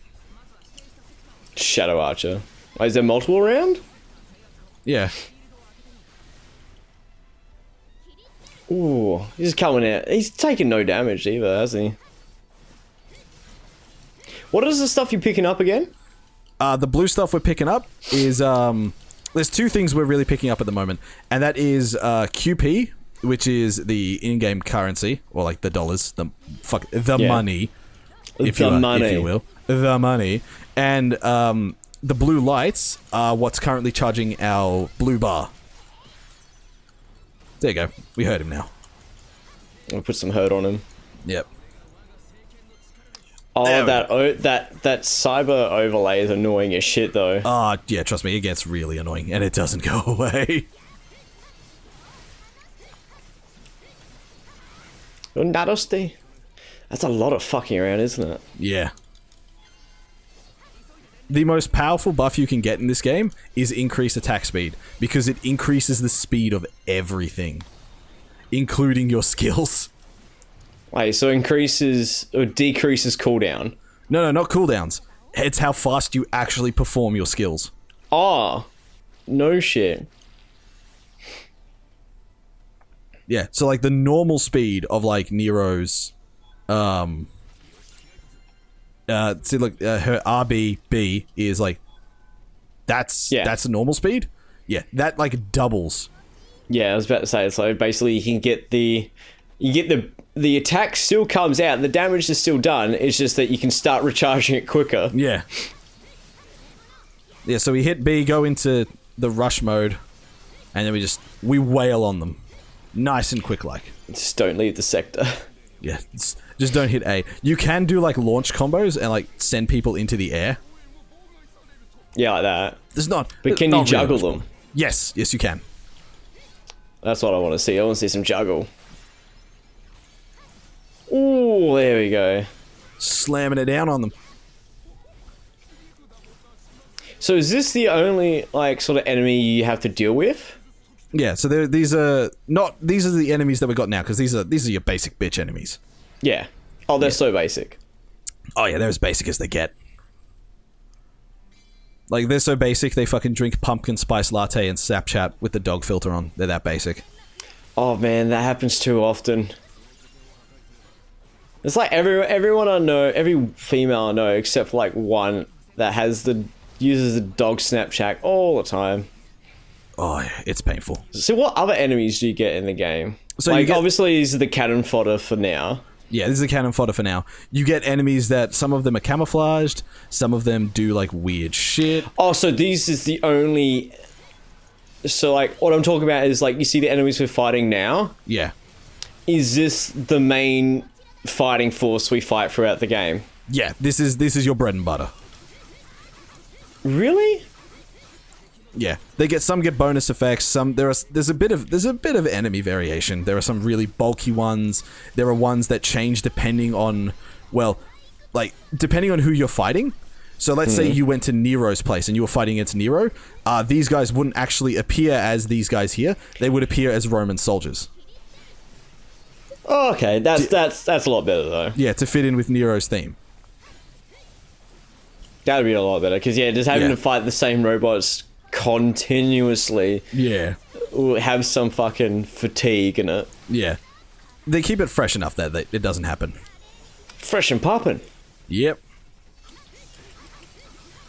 Shadow Archer. Oh, is there multiple around? Yeah. Ooh, he's coming out. He's taking no damage either, has he? What is the stuff you're picking up again? The blue stuff we're picking up is there's two things we're really picking up at the moment, and that is QP, which is the in-game currency, or like the dollars, the money, if you will, the money, and the blue lights are what's currently charging our blue bar. There you go. We heard him now. I'll put some hurt on him. Yep. Oh, that cyber overlay is annoying as shit, though. Yeah, trust me, it gets really annoying, and it doesn't go away. Nadosti. That's a lot of fucking around, isn't it? Yeah. The most powerful buff you can get in this game is increased attack speed, because it increases the speed of everything, including your skills. Wait, so increases or decreases cooldown? No, not cooldowns. It's how fast you actually perform your skills. Oh, no shit. Yeah, so like the normal speed of like Nero's, see, look, her RBB is like, that's the normal speed. Yeah, that like doubles. Yeah, I was about to say, so basically you can get the attack still comes out, the damage is still done, it's just that you can start recharging it quicker. Yeah. Yeah, so we hit B, go into the rush mode, and then we wail on them. Nice and quick like. Just don't leave the sector. Yeah, just don't hit A. You can do like launch combos and like send people into the air. Yeah, like that. But can you juggle them? Yes, you can. That's what I want to see. I want to see some juggle. Ooh, there we go. Slamming it down on them. So is this the only like sort of enemy you have to deal with? Yeah, so these are the enemies that we got now, because these are your basic bitch enemies. Yeah. Oh, they're so basic. Oh yeah, they're as basic as they get. Like, they're so basic, they fucking drink pumpkin spice latte and Snapchat with the dog filter on. They're that basic. Oh man, that happens too often. It's like everyone I know, every female I know, except for like one that uses the dog Snapchat all the time. Oh, yeah, it's painful. So what other enemies do you get in the game? So like, obviously these are the cannon fodder for now. Yeah, this is a cannon fodder for now. You get enemies that some of them are camouflaged, some of them do like weird shit. Oh, so these is the only... So like, what I'm talking about is like, you see the enemies we're fighting now? Yeah. Is this the main fighting force we fight throughout the game? Yeah, this is your bread and butter. Really? Yeah, some get bonus effects. There's a bit of enemy variation. There are some really bulky ones. There are ones that change depending on, well, like depending on who you're fighting. So let's say you went to Nero's place and you were fighting against Nero. These guys wouldn't actually appear as these guys here. They would appear as Roman soldiers. Oh, okay, that's a lot better though. Yeah, to fit in with Nero's theme. That'd be a lot better because just having to fight the same robots continuously, will have some fucking fatigue in it. Yeah, they keep it fresh enough that it doesn't happen. Fresh and poppin'. Yep.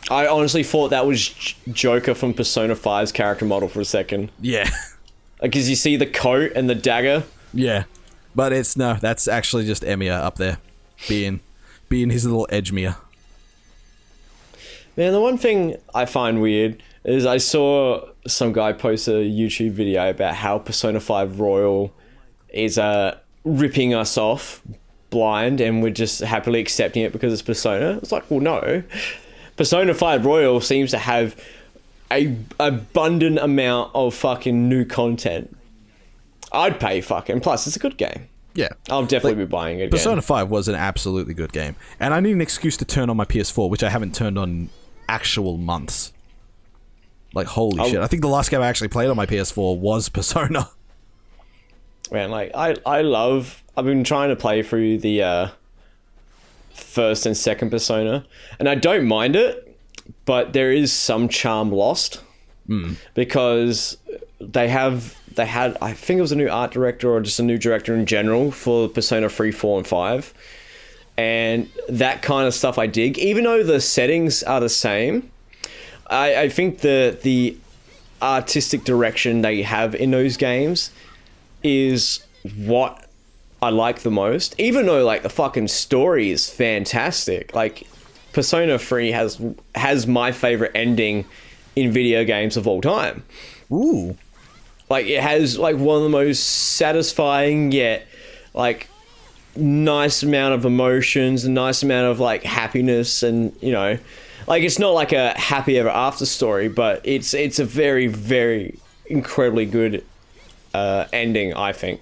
I honestly thought that was Joker from Persona 5's character model for a second. Yeah. Because you see the coat and the dagger. Yeah, but that's actually just Emiya up there, being his little Edgemere. Man, the one thing I find weird is I saw some guy post a YouTube video about how Persona 5 Royal is ripping us off blind and we're just happily accepting it because it's Persona. It's like, well, no. Persona 5 Royal seems to have a abundant amount of fucking new content. I'd pay fucking. Plus, it's a good game. Yeah. I'll definitely be buying it again. Persona 5 was an absolutely good game. And I need an excuse to turn on my PS4, which I haven't turned on actual months. Like, holy shit. I think the last game I actually played on my PS4 was Persona. Man, like, I've been trying to play through the first and second Persona, and I don't mind it, but there is some charm lost. Because they had, I think it was a new art director or just a new director in general for Persona 3, 4, and 5. and that kind of stuff I dig. Even though the settings are the same, I think the artistic direction they have in those games is what I like the most. Even though like the fucking story is fantastic. Like Persona 3 has my favorite ending in video games of all time. Ooh. Like it has like one of the most satisfying yet like nice amount of emotions, a nice amount of like happiness, and you know, like it's not like a happy ever after story, but it's a very, very incredibly good ending, I think.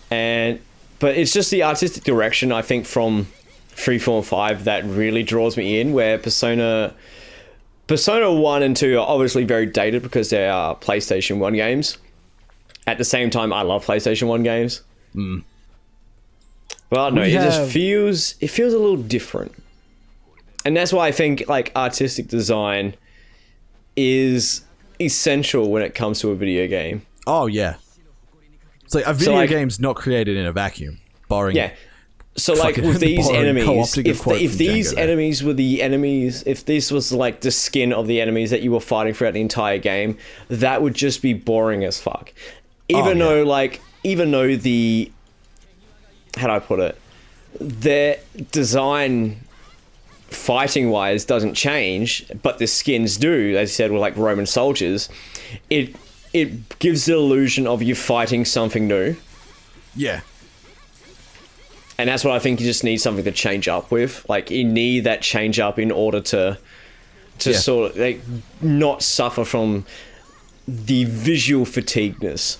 But it's just the artistic direction, I think, from 3, 4, and 5 that really draws me in, where Persona 1 and 2 are obviously very dated because they are PlayStation 1 games. At the same time, I love PlayStation 1 games. Mm. But I don't know, it just feels a little different. And that's why I think like artistic design is essential when it comes to a video game. Oh yeah. It's like a video game's not created in a vacuum. Barring yeah. So like with these enemies, if these enemies were the enemies, if this was like the skin of the enemies that you were fighting throughout the entire game, that would just be boring as fuck. Even though the, how do I put it, their design fighting wise doesn't change, but the skins do, as you said, with like Roman soldiers, it gives the illusion of you fighting something new. Yeah. And that's what I think you just need something to change up with. Like you need that change up in order to sort of like not suffer from the visual fatigueness.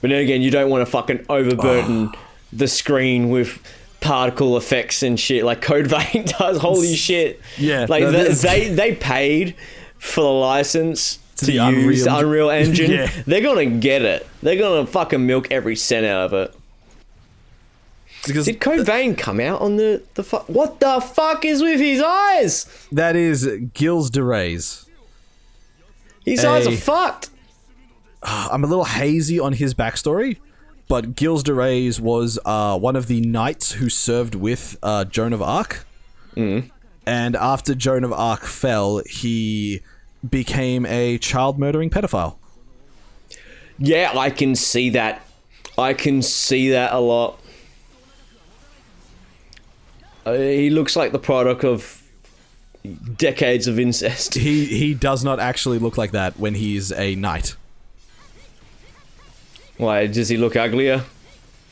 But then again, you don't want to fucking overburden the screen with particle effects and shit like Code Vein does. Holy shit. Yeah. Like they paid for the license to use the Unreal Engine. Yeah. They're gonna get it. They're gonna fucking milk every cent out of it. Because did Code Vein come out on the fuck? What the fuck is with his eyes? That is Gilles de Rais. His eyes are fucked. I'm a little hazy on his backstory, but Gilles de Rais was one of the knights who served with Joan of Arc. Mm. And after Joan of Arc fell, he became a child-murdering pedophile. Yeah, I can see that. I can see that a lot. He looks like the product of decades of incest. He does not actually look like that when he's a knight. Why, does he look uglier?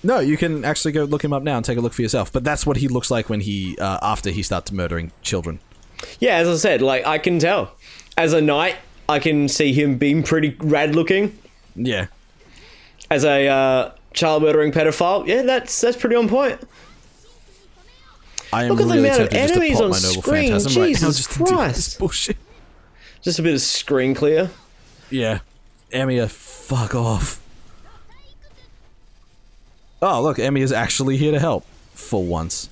No, you can actually go look him up now and take a look for yourself. But that's what he looks like when he after he starts murdering children. Yeah, as I said, like I can tell. As a knight, I can see him being pretty rad looking. Yeah. As a child murdering pedophile, yeah, that's pretty on point. I am Look at really the amount of tempted enemies just to on pop my noble screen. phantasm Jesus right now just to do Christ. this bullshit. Just a bit of screen clear. Yeah. Emiya, fuck off. Oh, look, Emiya's actually here to help. For once.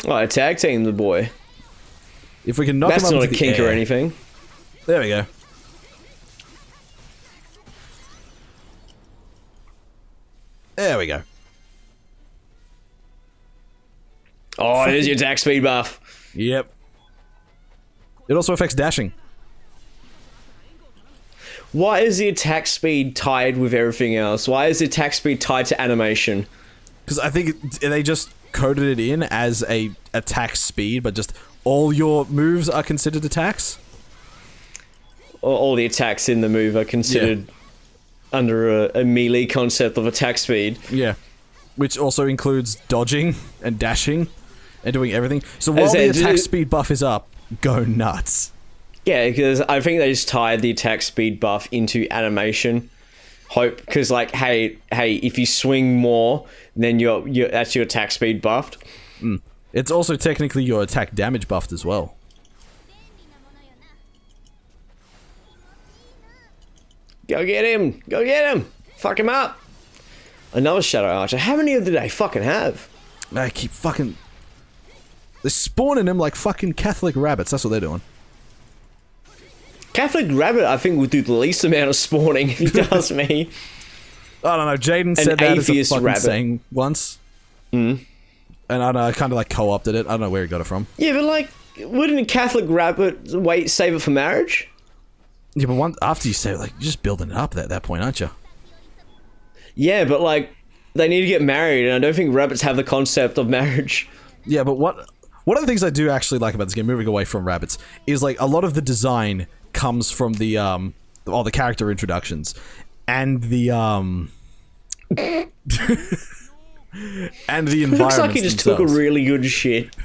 Oh, I tag team the boy. If we can knock him up into the air. That's not a kink or anything. There we go. There we go. Oh, there's your attack speed buff. Yep. It also affects dashing. Why is the attack speed tied with everything else? Why is the attack speed tied to animation? Because I think they just coded it in as a attack speed, but just all your moves are considered attacks. All the attacks in the move are considered under a melee concept of attack speed. Yeah. Which also includes dodging and dashing and doing everything. So while the attack speed buff is up, go nuts. Yeah, because I think they just tied the attack speed buff into animation. Because like, hey, if you swing more, then that's your attack speed buffed. Mm. It's also technically your attack damage buffed as well. Go get him! Go get him! Fuck him up! Another Shadow Archer. How many of did they fucking have? They keep fucking... They're spawning him like fucking Catholic rabbits. That's what they're doing. Catholic Rabbit, I think, would do the least amount of spawning if he does me. I don't know. Jaden said that as a atheist fucking rabbit. saying once. And I don't know, I kind of like co-opted it. I don't know where he got it from. Yeah, but like, wouldn't a Catholic rabbit save it for marriage? Yeah, but after you say it, like, you're just building it up at that point, aren't you? Yeah, but like, they need to get married, and I don't think rabbits have the concept of marriage. Yeah, but one of the things I do actually like about this game, moving away from rabbits, is like a lot of the design comes from the the character introductions and the and the environments. Looks like he just took a really good shit.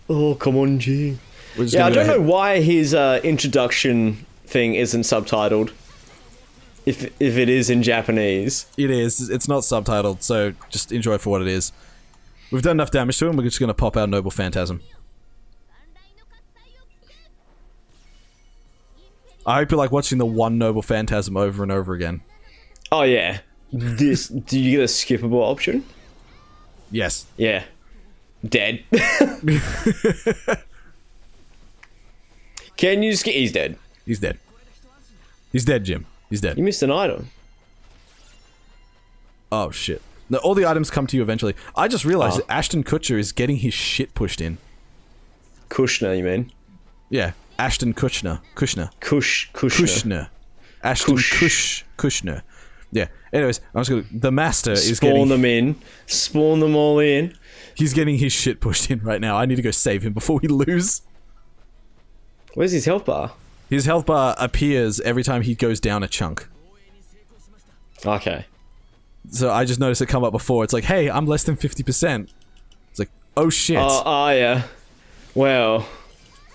Oh, come on, G. Yeah, I don't know why his introduction thing isn't subtitled. If it is in Japanese. It is. It's not subtitled, so just enjoy it for what it is. We've done enough damage to him, we're just going to pop our Noble Phantasm. I hope you like watching the one Noble Phantasm over and over again. Oh, yeah. Do you get a skippable option? Yes. Yeah. Dead. Can you skip? He's dead. He's dead. He's dead, Jim. He's dead. You missed an item. Oh, shit. No, all the items come to you eventually. I just realized that Ashton Kutcher is getting his shit pushed in. Kushner, you mean? Yeah. Ashton Kushner. Kushner. Ashton Kushner. Yeah. Anyways, I'm just gonna... The Master is getting... getting... Spawn them in. Spawn them all in. He's getting his shit pushed in right now. I need to go save him before we lose. Where's his health bar? His health bar appears every time he goes down a chunk. Okay. So I just noticed it come up before. It's like, hey, I'm less than 50%. It's like, oh shit. Oh, yeah. Well...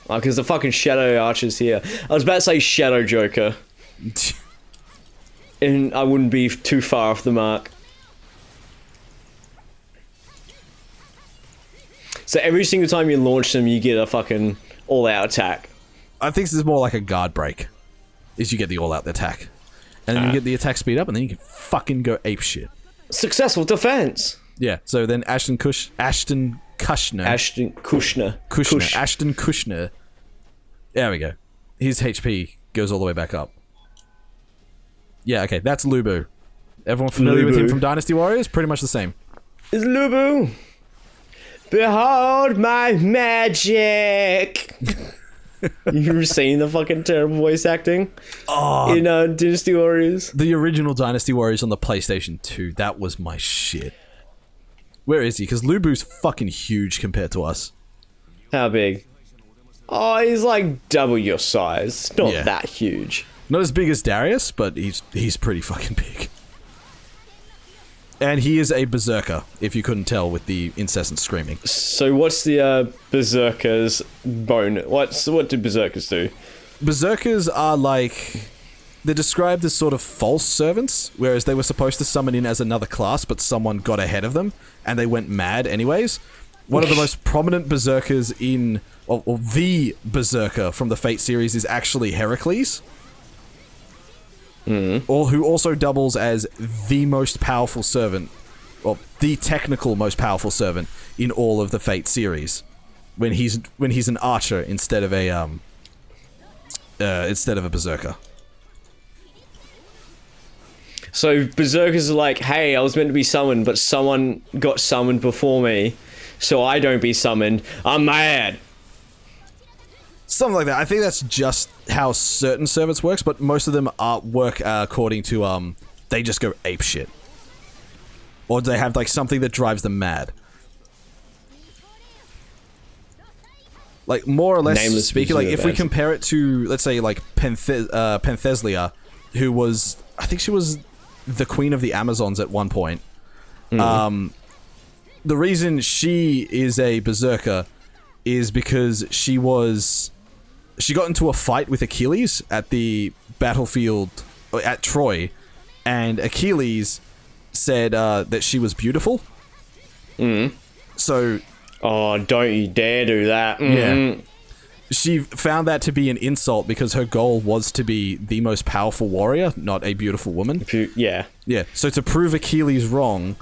because the fucking Shadow Archer's here. I was about to say Shadow Joker. And I wouldn't be too far off the mark. So every single time you launch them, you get a fucking all-out attack. I think this is more like a guard break. Is you get the all-out attack. And then you get the attack speed up, and then you can fucking go ape shit. Successful defense! Yeah, so then Ashton Kushner. Ashton Kushner. There we go. His HP goes all the way back up. Yeah, okay, that's Lubu. Everyone familiar with him from Dynasty Warriors? Pretty much the same. It's Lubu. Behold my magic. You ever seen the fucking terrible voice acting? In Dynasty Warriors? The original Dynasty Warriors on the PlayStation 2. That was my shit. Where is he? Because Lubu's fucking huge compared to us. How big? Oh, he's like double your size. It's not that huge. Not as big as Darius, but he's pretty fucking big. And he is a berserker, if you couldn't tell with the incessant screaming. So what's the berserker's bone? What do berserkers do? Berserkers are like... They're described as sort of false servants, whereas they were supposed to summon in as another class, but someone got ahead of them, and they went mad anyways. One of the most prominent berserkers in... Or the berserker from the Fate series is actually Heracles. Or who also doubles as the most powerful servant, or the technical most powerful servant in all of the Fate series, when he's an archer instead of a berserker. So berserkers are like, hey, I was meant to be summoned, but someone got summoned before me, so I don't be summoned. I'm mad. Something like that. I think that's just how certain servants works, but most of them work according to, they just go ape shit. Or they have, like, something that drives them mad. Like, more or less Nameless speaking, like, if we berserker. compare it to, let's say, like, Pentheslia, who was, I think she was the queen of the Amazons at one point. The reason she is a berserker is because she got into a fight with Achilles at the battlefield at Troy, and Achilles said that she was beautiful. So... Oh, don't you dare do that. Yeah. She found that to be an insult because her goal was to be the most powerful warrior, not a beautiful woman. Yeah. Yeah. So to prove Achilles wrong,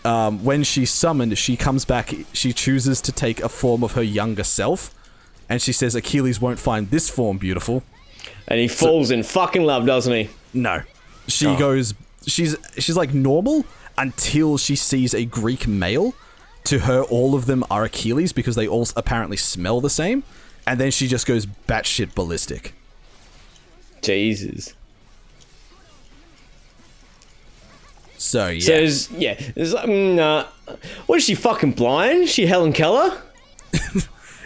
when she's summoned, she comes back, she chooses to take a form of her younger self, and she says Achilles won't find this form beautiful. And he falls in fucking love, doesn't he? No. She goes... She's like normal until she sees a Greek male. To her, all of them are Achilles because they all apparently smell the same. And then she just goes batshit ballistic. Jesus. So, yeah. So, it's like, nah. What is she, fucking blind? Is she Helen Keller?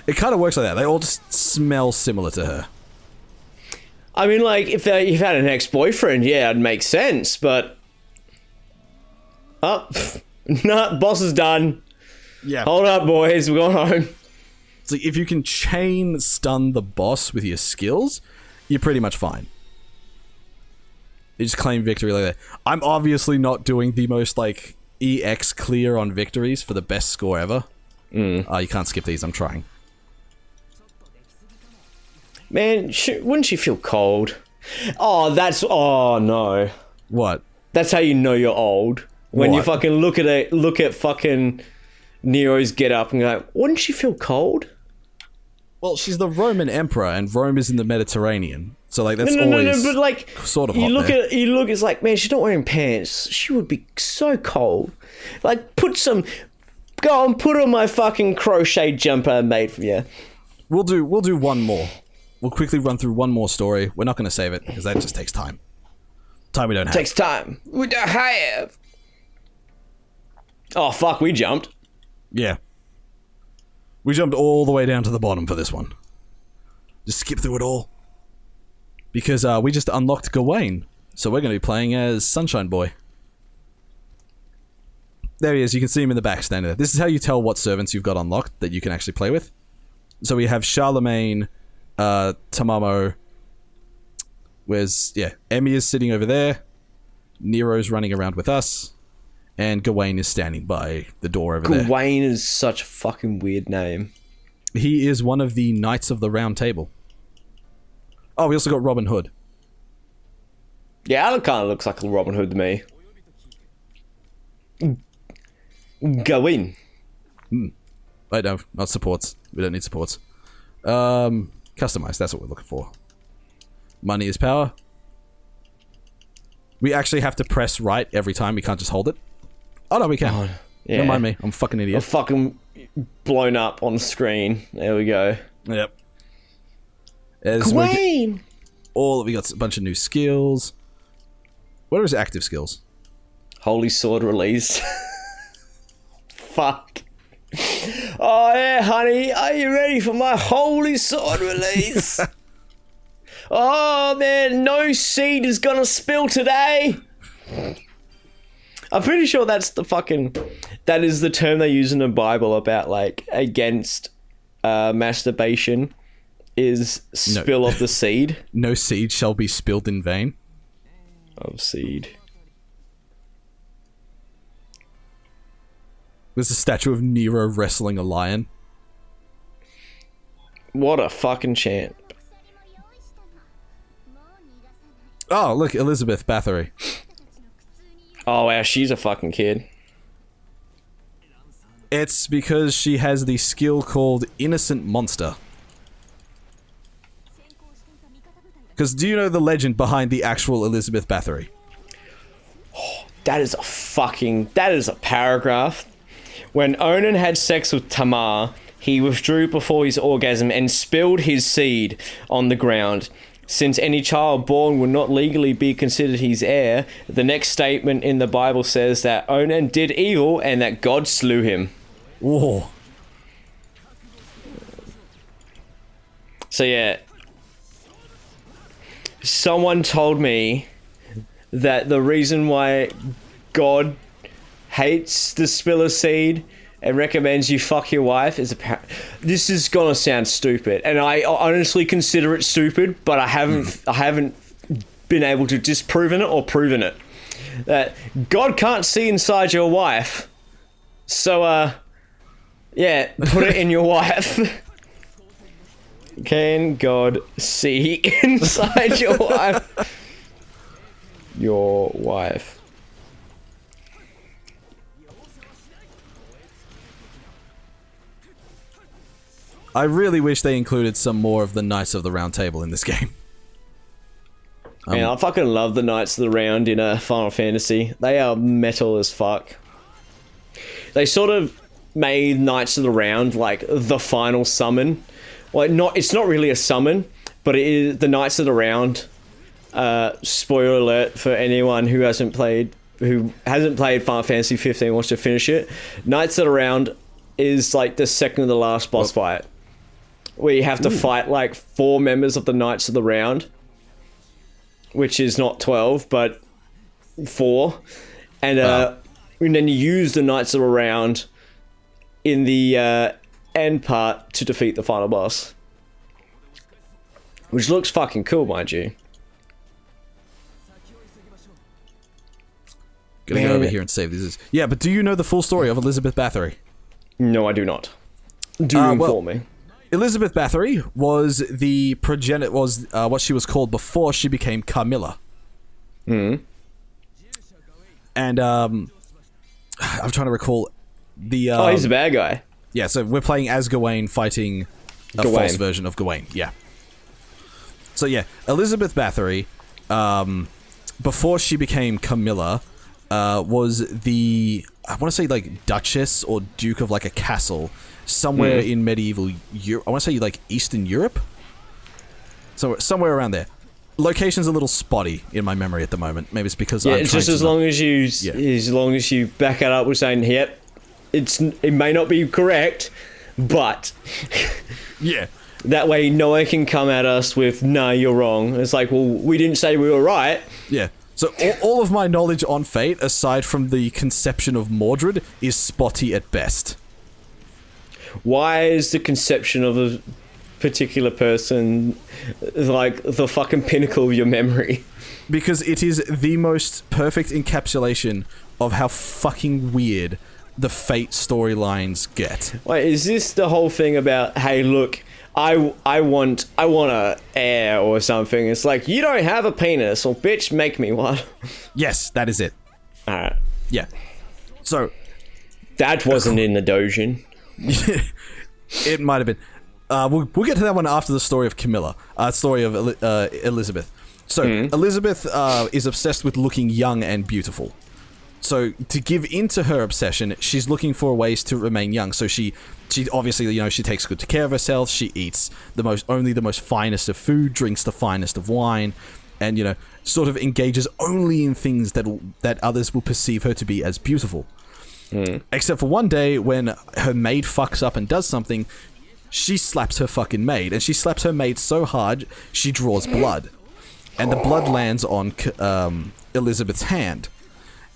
It kind of works like that. They all just smell similar to her. I mean, like, if you've had an ex-boyfriend, yeah, it'd make sense, but... Oh, nah, boss is done. Yeah. Hold up, boys, we're going home. So if you can chain stun the boss with your skills, you're pretty much fine. You just claim victory like that. I'm obviously not doing the most, like, EX clear on victories for the best score ever. You can't skip these, I'm trying. Man, wouldn't she feel cold? Oh no. What? That's how you know you're old. When you What? fucking look at fucking Nero's get up and go, wouldn't she feel cold? Well, she's the Roman emperor, and Rome is in the Mediterranean. So, like, that's No, always but like, sort of you hot look there. it's like, man, she's not wearing pants. She would be so cold. Like, go and put on my fucking crochet jumper I made for you. We'll do one more. We'll quickly run through one more story. We're not going to save it, because that just takes time. Time we don't have. Takes time. We don't have. Oh, fuck, we jumped. Yeah. We jumped all the way down to the bottom for this one. Just skip through it all. Because we just unlocked Gawain. So we're going to be playing as Sunshine Boy. There he is. You can see him in the back standing there. This is how you tell what servants you've got unlocked that you can actually play with. So we have Charlemagne, Tamamo. Emmy is sitting over there. Nero's running around with us. And Gawain is standing by the door over there. Gawain is such a fucking weird name. He is one of the Knights of the Round Table. Oh, we also got Robin Hood. Yeah, Alan kind of looks like a Robin Hood to me. Gawain. Wait, no, not supports. We don't need supports. Customize, that's what we're looking for. Money is power. We actually have to press right every time. We can't just hold it. Oh, no, we can. Oh, yeah. Don't mind me. I'm a fucking idiot. I'm fucking blown up on the screen. There we go. Yep. Gawain! We got a bunch of new skills. What are his active skills? Holy sword release. Fuck. Oh yeah, honey, are you ready for my holy sword release? Oh man, no seed is gonna spill today. I'm pretty sure that is the term they use in the Bible about, like, against masturbation is spill of the seed. No seed shall be spilled in vain. Of seed. There's a statue of Nero wrestling a lion. What a fucking chant. Oh, look, Elizabeth Bathory. Oh wow, she's a fucking kid. It's because she has the skill called Innocent Monster. Because do you know the legend behind the actual Elizabeth Bathory? That is a paragraph. When Onan had sex with Tamar, he withdrew before his orgasm and spilled his seed on the ground. Since any child born would not legally be considered his heir, the next statement in the Bible says that Onan did evil and that God slew him. Whoa. So yeah, someone told me that the reason why God hates the spill of seed and recommends you fuck your wife is this is gonna sound stupid, and I honestly consider it stupid, but I haven't been able to disprove it or proven it. That God can't see inside your wife, so yeah, put it in your wife. Can God see inside your wife? Your wife. I really wish they included some more of the Knights of the Round Table in this game. Man, I fucking love the Knights of the Round in a Final Fantasy. They are metal as fuck. They sort of made Knights of the Round like the final summon. Well, it's not really a summon, but it is the Knights of the Round. Spoiler alert for anyone who hasn't played Final Fantasy 15 wants to finish it. Knights of the Round is like the second to last boss fight, where you have to fight like 4 members of the Knights of the Round, which is not 12 but 4, and then you use the Knights of the Round in the end part to defeat the final boss, which looks fucking cool, mind you. Gonna go over here and save these. Yeah, but do you know the full story of Elizabeth Bathory? No, I do not. Do inform me. Elizabeth Bathory was the what she was called before she became Carmilla. And I'm trying to recall the. He's a bad guy. Yeah, so we're playing as Gawain fighting a false version of Gawain. Yeah. So yeah, Elizabeth Bathory, before she became Camilla, was the, I want to say like Duchess or Duke of like a castle somewhere in medieval Europe. I want to say like Eastern Europe. So somewhere around there. Location's a little spotty in my memory at the moment. Maybe it's because I'm it's just as long as you back it up with saying, yep, it may not be correct, but yeah. That way no one can come at us with, no, you're wrong. It's like, well, we didn't say we were right. Yeah. So all of my knowledge on Fate, aside from the conception of Mordred, is spotty at best. Why is the conception of a particular person like the fucking pinnacle of your memory? Because it is the most perfect encapsulation of how fucking weird the Fate storylines get. Wait, is this the whole thing about, hey, look, I want a heir or something? It's like, you don't have a penis, or bitch, make me one. Yes, that is it. Alright. Yeah. So that wasn't in the Dojin. It might have been. We'll get to that one after the story of Camilla. Story of Elizabeth. So Elizabeth is obsessed with looking young and beautiful. So to give into her obsession, she's looking for ways to remain young. So she obviously, she takes good care of herself. She eats only the most finest of food, drinks the finest of wine, and sort of engages only in things that others will perceive her to be as beautiful. Except for one day when her maid fucks up and does something, she slaps her fucking maid, and she slaps her maid so hard she draws blood, and the blood lands on Elizabeth's hand.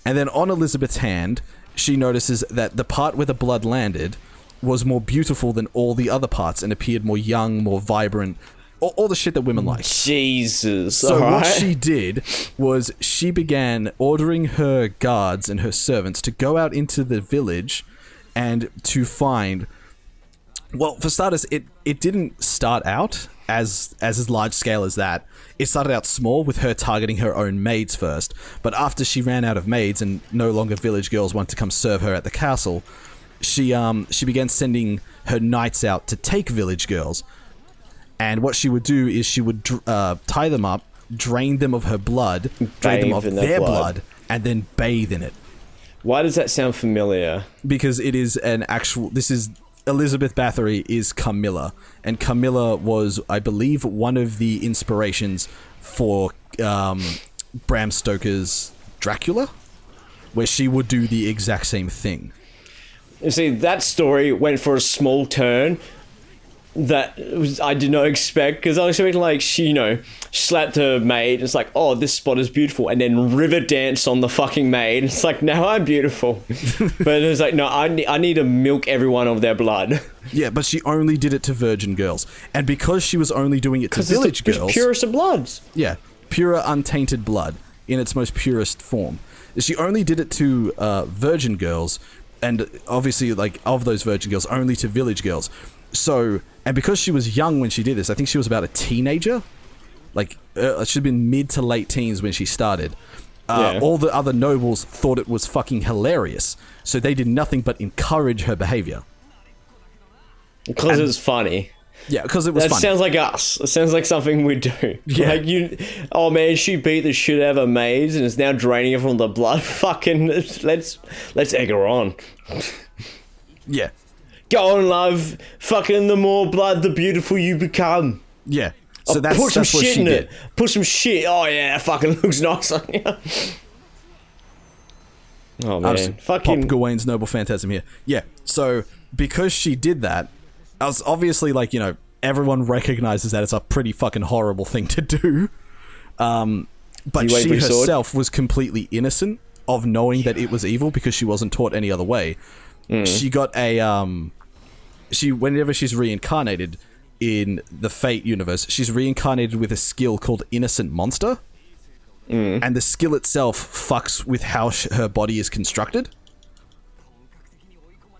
And then on Elizabeth's hand, she notices that the part where the blood landed was more beautiful than all the other parts and appeared more young, more vibrant, all the shit that women like. Jesus. So what she did was she began ordering her guards and her servants to go out into the village and to find... Well, for starters, it didn't start out as large scale as that. It started out small with her targeting her own maids first, but after she ran out of maids and no longer village girls wanted to come serve her at the castle, she began sending her knights out to take village girls. And what she would do is she would tie them up, drain them of her blood, drain them of their blood, and then bathe in it. Why does that sound familiar? Because it is Elizabeth Bathory is Camilla, and Camilla was, I believe, one of the inspirations for Bram Stoker's Dracula, where she would do the exact same thing. You see, that story went for a small turn that I did not expect, because I was expecting like she, slapped her maid. It's like, oh, this spot is beautiful, and then river danced on the fucking maid. It's like, now I'm beautiful. But it's like, no, I need to milk everyone of their blood. Yeah, but she only did it to virgin girls, and because she was only doing it to village girls, it's purest of bloods. Yeah, pure untainted blood in its most purest form. She only did it to virgin girls, and obviously, like, of those virgin girls, only to village girls. So, and because she was young when she did this, I think she was about a teenager. Like, it should have been mid to late teens when she started. All the other nobles thought it was fucking hilarious, so they did nothing but encourage her behavior. Because it's funny. Yeah, because it was That fun. sounds like us. It sounds like something we do. Yeah. Like oh man, she beat the shit out of her maids and is now draining her from the blood. Fucking, let's egg her on. Yeah. Go on, love. Fucking, the more blood, the beautiful you become. Yeah. So that's Put some what shit she in did. it. Put some shit. Oh yeah, that fucking looks nice on you. Oh I'll just man, fucking. pop Gawain's noble phantasm here. Yeah. So because she did that, I was obviously like, you know, everyone recognizes that it's a pretty fucking horrible thing to do. But You wait she for your sword? herself was completely innocent of knowing that it was evil because she wasn't taught any other way. She got a whenever she's reincarnated in the Fate universe, she's reincarnated with a skill called Innocent Monster. And the skill itself fucks with how her body is constructed.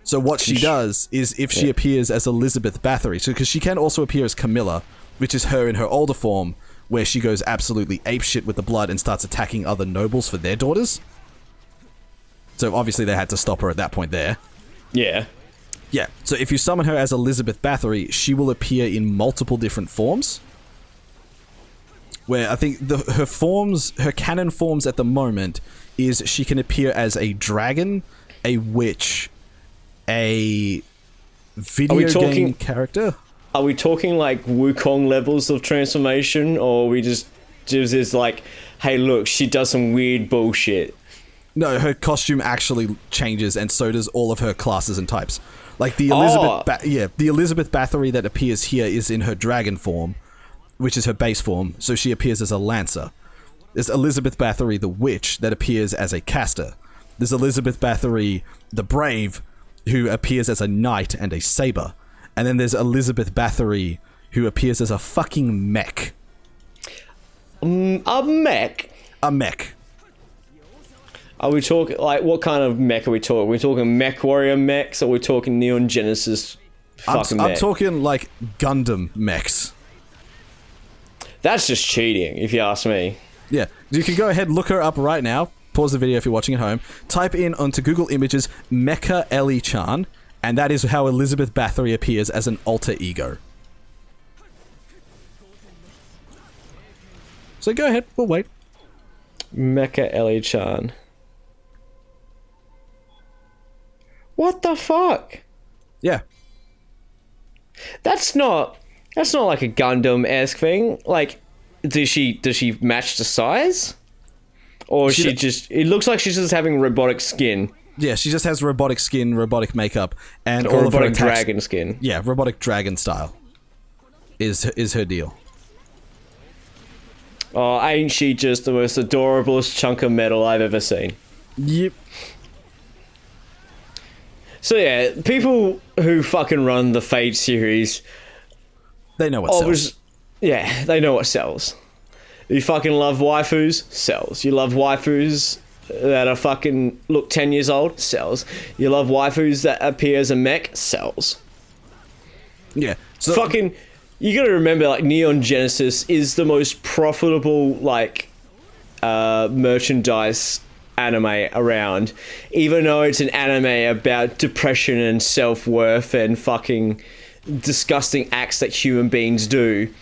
So what she does is, if she appears as Elizabeth Bathory, so because she can also appear as Camilla, which is her in her older form, where she goes absolutely apeshit with the blood and starts attacking other nobles for their daughters. So obviously they had to stop her at that point there. Yeah. Yeah, so if you summon her as Elizabeth Bathory, she will appear in multiple different forms. Where I think her canon forms at the moment is she can appear as a dragon, a witch, a video game character. Are we talking like Wukong levels of transformation, or are we just is like, hey, look, she does some weird bullshit? No, her costume actually changes, and so does all of her classes and types. Like the Elizabeth Bathory that appears here is in her dragon form, which is her base form, so she appears as a lancer. There's Elizabeth Bathory the witch that appears as a caster. There's Elizabeth Bathory the brave, who appears as a knight and a saber. And then there's Elizabeth Bathory, who appears as a fucking mech. A mech? A mech. Are we talking, like, what kind of mech are we talking? Are we talking Mech Warrior mechs, or are we talking Neon Genesis fucking mech? I'm talking, like, Gundam mechs. That's just cheating, if you ask me. Yeah, you can go ahead, look her up right now. Pause the video if you're watching at home. Type in onto Google Images Mecha Ellie-chan, and that is how Elizabeth Bathory appears as an alter ego. So go ahead, we'll wait. Mecha Ellie-chan. What the fuck? Yeah. That's not like a Gundam-esque thing. Like, does she match the size? Or she just... It looks like she's just having robotic skin. Yeah, she just has robotic skin, robotic makeup, and Like all a of her robotic attacks. dragon skin. Yeah, robotic dragon style is her deal. Oh, ain't she just the most adorablest chunk of metal I've ever seen? Yep. So yeah, people who fucking run the Fate series... They know what sells. Yeah, they know what sells. You fucking love waifus? Sells. You love waifus that are fucking look 10 years old? Sells. You love waifus that appear as a mech? Sells. Yeah. So, Fucking, you gotta remember, like, Neon Genesis is the most profitable, like, merchandise anime around. Even though it's an anime about depression and self-worth and fucking disgusting acts that human beings do.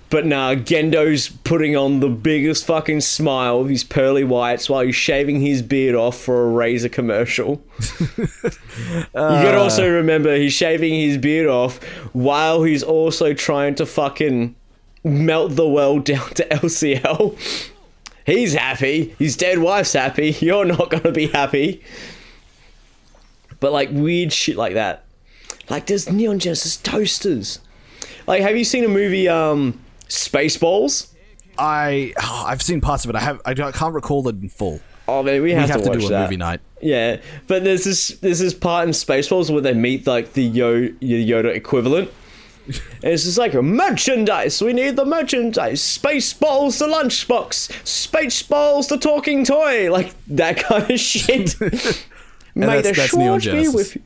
But nah, Gendo's putting on the biggest fucking smile with his pearly whites while he's shaving his beard off for a razor commercial. You gotta also remember he's shaving his beard off while he's also trying to fucking melt the world down to LCL. He's happy. His dead wife's happy. You're not gonna be happy. But like weird shit like that. Like there's Neon Genesis toasters. Like, have you seen a movie, Spaceballs? I've seen parts of it. I can't recall it in full. Oh man, we have to watch do a that. movie night. Yeah, but there's this part in Spaceballs where they meet like the Yoda equivalent. And it's just like merchandise. We need the merchandise. Spaceballs the lunchbox. Spaceballs the talking toy. Like that kind of shit. Mate, that's Neon Genesis.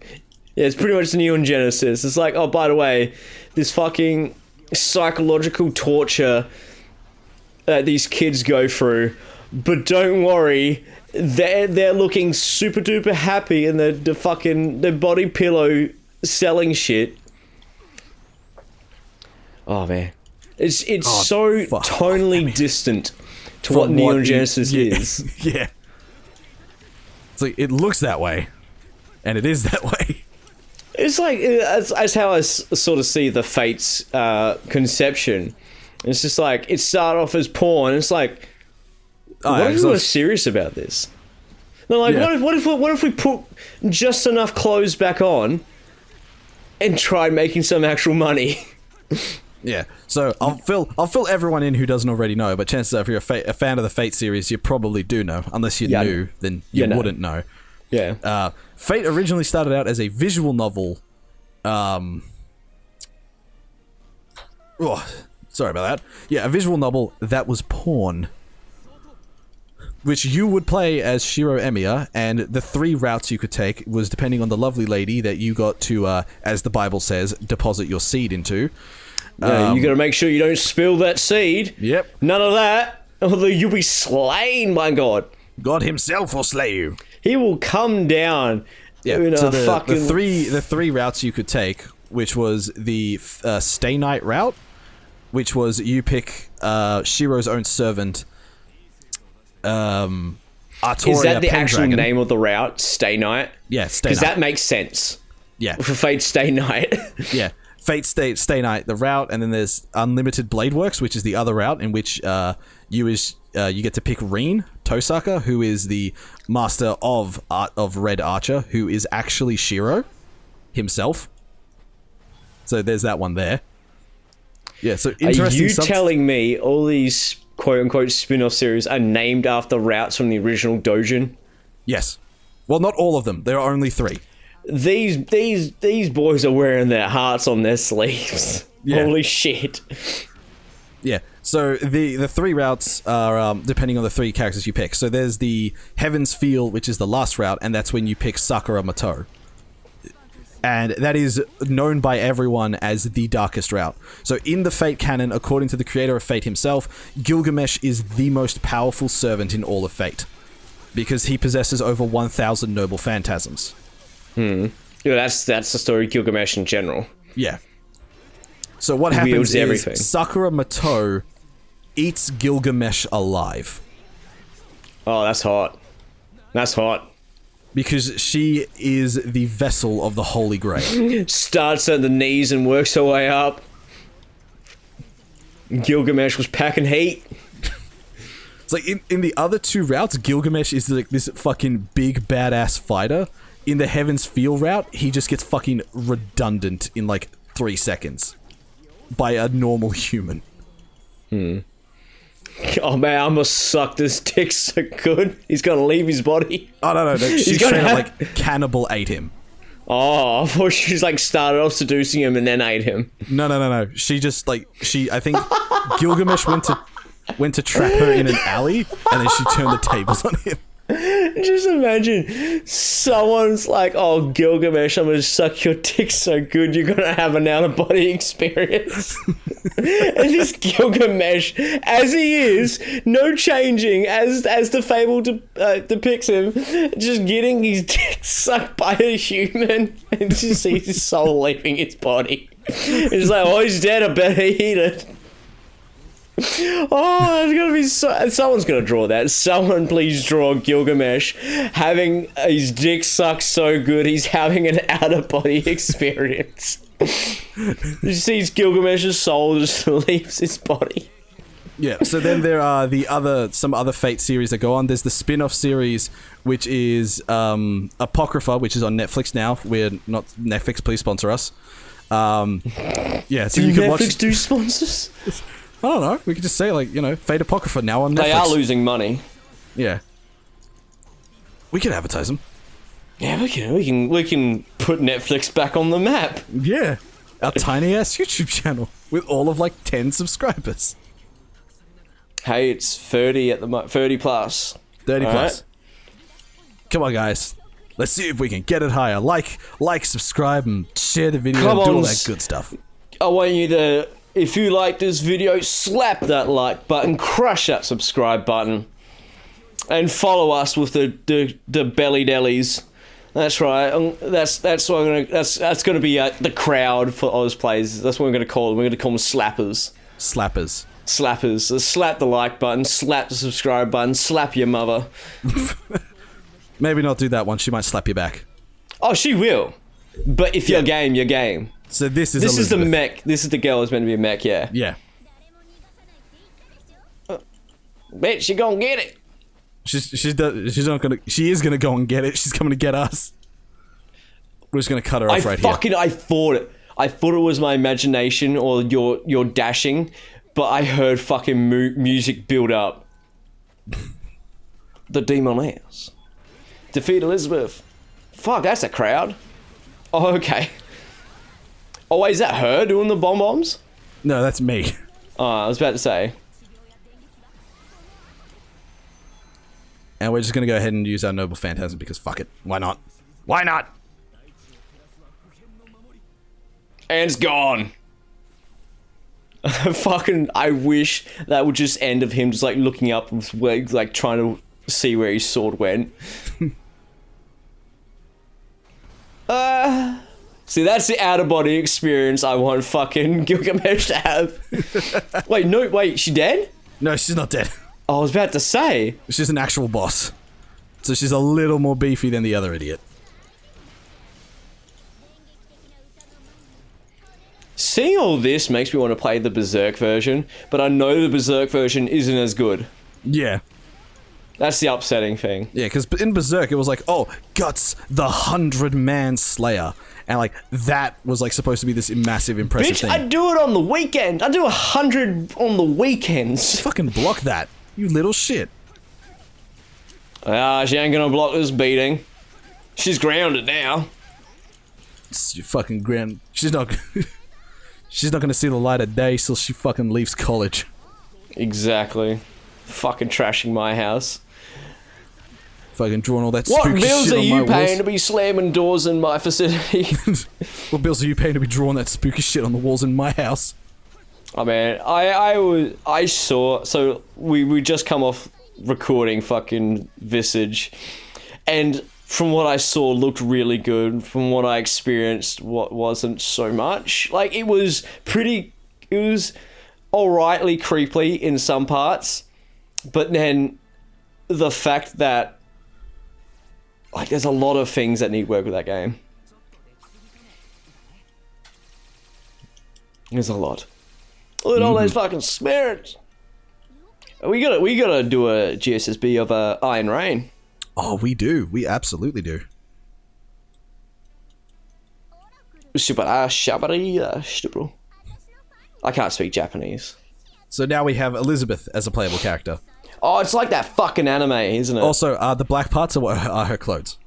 Yeah, it's pretty much Neon Genesis. It's like, oh, by the way, this fucking psychological torture that these kids go through, but don't worry, they're looking super duper happy in the fucking the body pillow selling shit. Oh man, it's fuck. tonally distant to what Neon Genesis is. Yeah. It's like, it looks that way, and it is that way. It's like that's how I sort of see the Fate's conception. It's just like it started off as porn. It's like, what if we were serious about this? No, like what if we put just enough clothes back on and tried making some actual money? Yeah, so I'll fill everyone in who doesn't already know, but chances are if you're a fan of the Fate series, you probably do know. Unless you're new, then you wouldn't know. Yeah. Fate originally started out as a visual novel. Sorry about that. Yeah, a visual novel that was porn. Which you would play as Shiro Emiya, and the 3 routes you could take was depending on the lovely lady that you got to, as the Bible says, deposit your seed into. Yeah, you gotta make sure you don't spill that seed. Yep. None of that, or you'll be slain by God. God himself will slay you. He will come down. Yeah. In So the three routes you could take, which was the Stay Night route, which was you pick Shiro's own servant. Artoria Is that the Pendragon. actual name of the route? Stay Night. Yeah, Stay Night. Because that makes sense. Yeah. For Fate Stay Night. Yeah. Fate Stay Night, the route, and then there's Unlimited Blade Works, which is the other route in which you get to pick Reen Tosaka, who is the master of Red Archer, who is actually Shiro himself. So there's that one there. Yeah, so interesting. Are you telling me all these quote-unquote spin-off series are named after routes from the original Dojin? Yes. Well, not all of them. There are only 3. These boys are wearing their hearts on their sleeves. Yeah. Holy shit. Yeah. So the 3 routes are depending on the 3 characters you pick. So there's the Heaven's Feel, which is the last route, and that's when you pick Sakura Mato. And that is known by everyone as the darkest route. So in the Fate canon, according to the creator of Fate himself, Gilgamesh is the most powerful servant in all of Fate, because he possesses over 1,000 noble phantasms. Yeah, that's the story of Gilgamesh in general. Yeah. So what happens everything. is Sakura Mato eats Gilgamesh alive. Oh, that's hot. That's hot. Because she is the vessel of the Holy Grail. Starts at the knees and works her way up. Gilgamesh was packing heat. It's like in the other 2 routes, Gilgamesh is like this fucking big badass fighter. In the Heaven's Feel route, he just gets fucking redundant in like 3 seconds by a normal human. Oh man, I must suck this dick so good. He's gonna leave his body. Oh no, she's straight up like cannibal ate him. Oh, I thought she's like started off seducing him and then ate him. No. She just like I think Gilgamesh went to trap her in an alley, and then she turned the tables on him. Just imagine someone's like, "Oh, Gilgamesh, I'm gonna suck your dick so good you're gonna have an out of body experience." And this Gilgamesh, as he is, no changing, as the fable depicts him, just getting his dick sucked by a human, and just see his soul leaving his body. It's like, "Oh, he's dead. I better eat it." Oh, there's gonna be someone's gonna draw that. Someone please draw Gilgamesh having his dick sucked so good he's having an out-of-body experience. You see Gilgamesh's soul just leaves his body. Yeah, so then there are some other Fate series that go on. There's the spin-off series, which is Apocrypha, which is on Netflix now. We're not Netflix, please sponsor us. Yeah, so you can watch. Netflix do sponsors? I don't know. We could just say, like, Fate Apocrypha now on Netflix. They are losing money. Yeah. We can advertise them. Yeah, we can put Netflix back on the map. Yeah. Our tiny ass YouTube channel with all of like 10 subscribers. Hey, it's 30 at the 30 plus. 30 all plus. Right? Come on, guys. Let's see if we can get it higher. Like, subscribe, and share the video, Come and do on, all that good stuff. I want you to, if you like this video, slap that like button, crush that subscribe button, and follow us with the belly delis. That's right. That's what I'm gonna. That's gonna be the crowd for Oz plays. That's what we're gonna call them. We're gonna call them slappers. Slappers. Slappers. So slap the like button. Slap the subscribe button. Slap your mother. Maybe not do that one. She might slap you back. Oh, she will. But if you're game, you're game. So this is the mech. This is the girl who's meant to be a mech. Yeah. Yeah. Bet she gonna get it. She's not gonna. She is gonna go and get it. She's coming to get us. We're just gonna cut her off right here. I thought it. I thought it was my imagination or your dashing, but I heard fucking music build up. The Demonaires defeat Elizabeth. Fuck, that's a crowd. Oh, okay. Oh, wait, is that her doing the bombs? No, that's me. Oh, I was about to say. And we're just gonna go ahead and use our Noble Phantasm because fuck it. Why not? Why not? And it's gone. Fucking, I wish that would just end of him just like looking up, like trying to see where his sword went. See, that's the out-of-body experience I want fucking Gilgamesh to have. Wait, she dead? No, she's not dead. I was about to say. She's an actual boss. So she's a little more beefy than the other idiot. Seeing all this makes me want to play the Berserk version, but I know the Berserk version isn't as good. Yeah. That's the upsetting thing. Yeah, because in Berserk it was like, oh, Guts, the 100-man slayer. And like, that was like supposed to be this massive, impressive thing. Bitch, I do it on the weekend. I do 100 on the weekends. Fucking block that, you little shit. She ain't gonna block this beating. She's grounded now. You fucking ground. She's not. She's not gonna see the light of day till she fucking leaves college. Exactly. Fucking trashing my house. Fucking drawing all that spooky shit on my walls. What bills are you paying to be slamming doors in my facility? What bills are you paying to be drawing that spooky shit on the walls in my house? Oh man, I saw, so we just come off recording fucking Visage, and from what I saw looked really good. From what I experienced, what wasn't so much. Like, it was alrightly creepy in some parts, but then the fact that like there's a lot of things that need work with that game. There's a lot. Look at all those fucking spirits. We gotta do a GSSB of Iron Rain. Oh, we do. We absolutely do. I can't speak Japanese. So now we have Elizabeth as a playable character. Oh, it's like that fucking anime, isn't it? Also, the black parts are her clothes.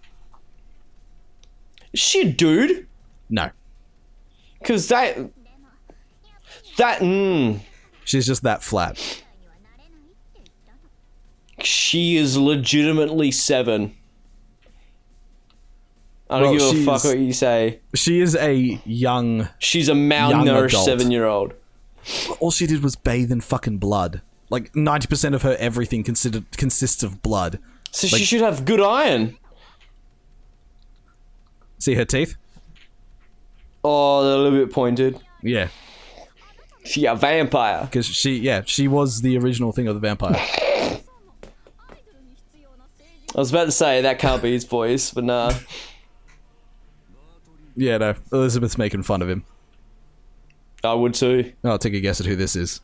Is she a dude? No. Because She's just that flat. She is legitimately 7. I don't give a fuck what you say. She is a young... She's a malnourished 7-year-old. All she did was bathe in fucking blood. Like, 90% of her everything consists of blood. So like, she should have good iron. See her teeth? Oh, they're a little bit pointed. Yeah. She a vampire. Because she was the original thing of the vampire. I was about to say, that can't be his voice, but nah. Yeah, no. Elizabeth's making fun of him. I would too. I'll take a guess at who this is.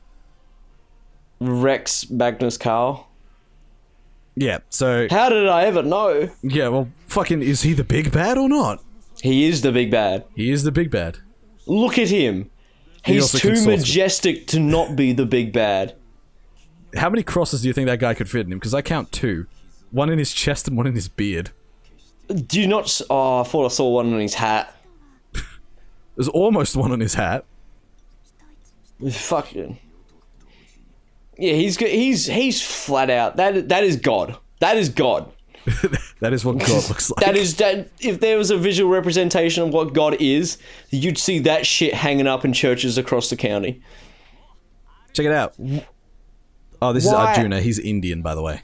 Rex Magnus Carl. Yeah, so... How did I ever know? Yeah, well, fucking, is he the big bad or not? He is the big bad. He is the big bad. Look at him. He's too majestic to not be the big bad. How many crosses do you think that guy could fit in him? Because I count 2. One in his chest and one in his beard. Do you not... Oh, I thought I saw one on his hat. There's almost one on his hat. Fucking... Yeah, he's good. He's flat out. That is God. That is God. That is what God looks like. That if there was a visual representation of what God is, you'd see that shit hanging up in churches across the county. Check it out. Oh, this is Arjuna. He's Indian, by the way.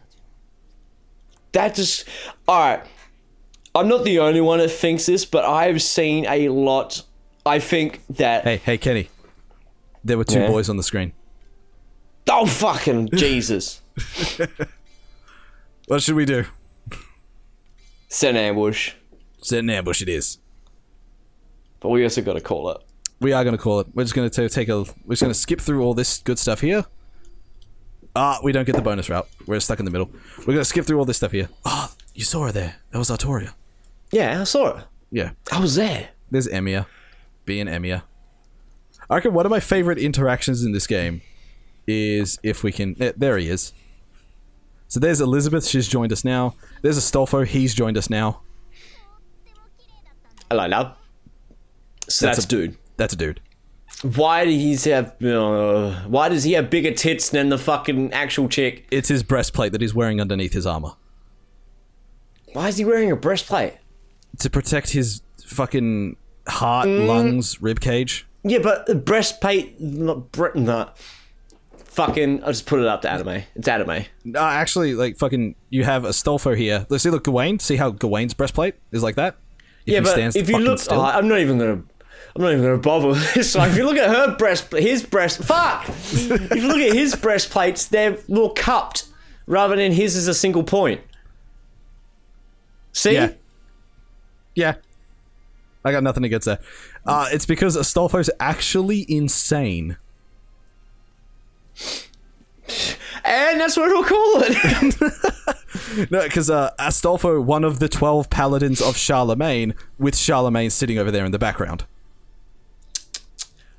That just... Alright. I'm not the only one that thinks this, but I've seen a lot. I think that... Hey, Kenny. There were two boys on the screen. Oh, fucking Jesus. What should we do? Set an ambush. Set an ambush it is. But we also got to call it. We are going to call it. We're just going to we're just going to skip through all this good stuff here. We don't get the bonus route. We're stuck in the middle. We're going to skip through all this stuff here. You saw her there. That was Artoria. Yeah, I saw her. Yeah. I was there. There's Emiya. Being Emiya. I reckon one of my favorite interactions in this game is if we can... There he is. So there's Elizabeth. She's joined us now. There's Astolfo. He's joined us now. Hello, now. So that's a dude. That's a dude. Why does he have bigger tits than the fucking actual chick? It's his breastplate that he's wearing underneath his armor. Why is he wearing a breastplate? To protect his fucking heart, lungs, rib cage. Yeah, but the breastplate, fucking, I'll just put it up to anime. It's anime. Actually, like, fucking, you have Astolfo here. Let's see, look, Gawain. See how Gawain's breastplate is like that? If you look, I'm not even gonna bother with this. So if you look at her fuck! If you look at his breastplates, they're more cupped, rather than his is a single point. See? Yeah. I got nothing against that. It's because Astolfo's actually insane. And that's what we'll call it. No, because Astolfo, one of the 12 paladins of Charlemagne, with Charlemagne sitting over there in the background.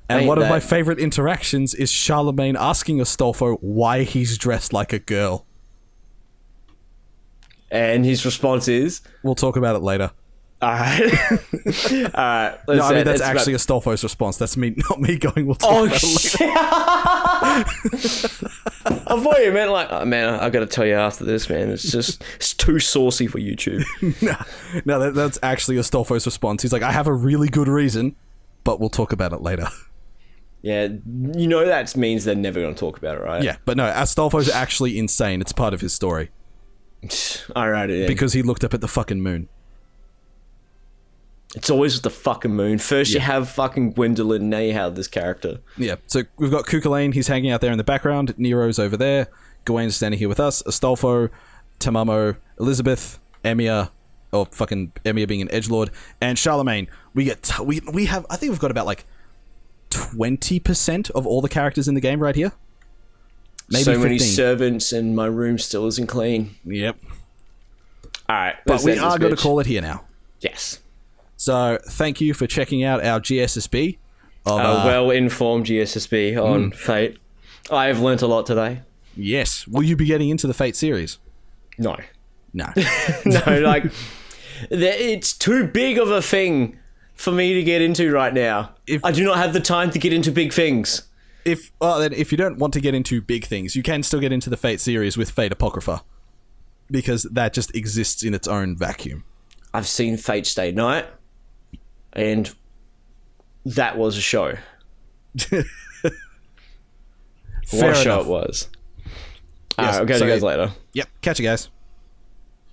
And one of my favorite interactions is Charlemagne asking Astolfo why he's dressed like a girl. And his response is... We'll talk about it later. Alright. Alright. No, I mean, that's actually Astolfo's response. That's me, not me going, we'll talk about it later. I thought you meant like, oh, man, I gotta tell you after this, man. It's too saucy for YouTube. No, that's actually Astolfo's response. He's like, I have a really good reason, but we'll talk about it later. Yeah, you know that means they're never gonna talk about it, right? Yeah, but no, Astolfo's actually insane. It's part of his story. Alright, yeah. Because he looked up at the fucking moon. It's always with the fucking moon. First you have fucking Gwendolyn, now you have this character. Yeah, so we've got Cuchulainn, he's hanging out there in the background. Nero's over there. Gawain's standing here with us. Astolfo, Tamamo, Elizabeth, Emiya, or fucking Emiya being an edgelord, and Charlemagne. We have, I think we've got about like 20% of all the characters in the game right here. Maybe so 15. many servants and my room still isn't clean. Yep. Alright, but we are going to call it here now. Yes. So, thank you for checking out our GSSB. A well-informed GSSB on Fate. I have learnt a lot today. Yes. Will you be getting into the Fate series? No. No. No, like, it's too big of a thing for me to get into right now. I do not have the time to get into big things. Then if you don't want to get into big things, you can still get into the Fate series with Fate Apocrypha. Because that just exists in its own vacuum. I've seen Fate Stay Night. And that was a show. What a show it was. Alright, I'll catch you guys later. Yep, catch you guys.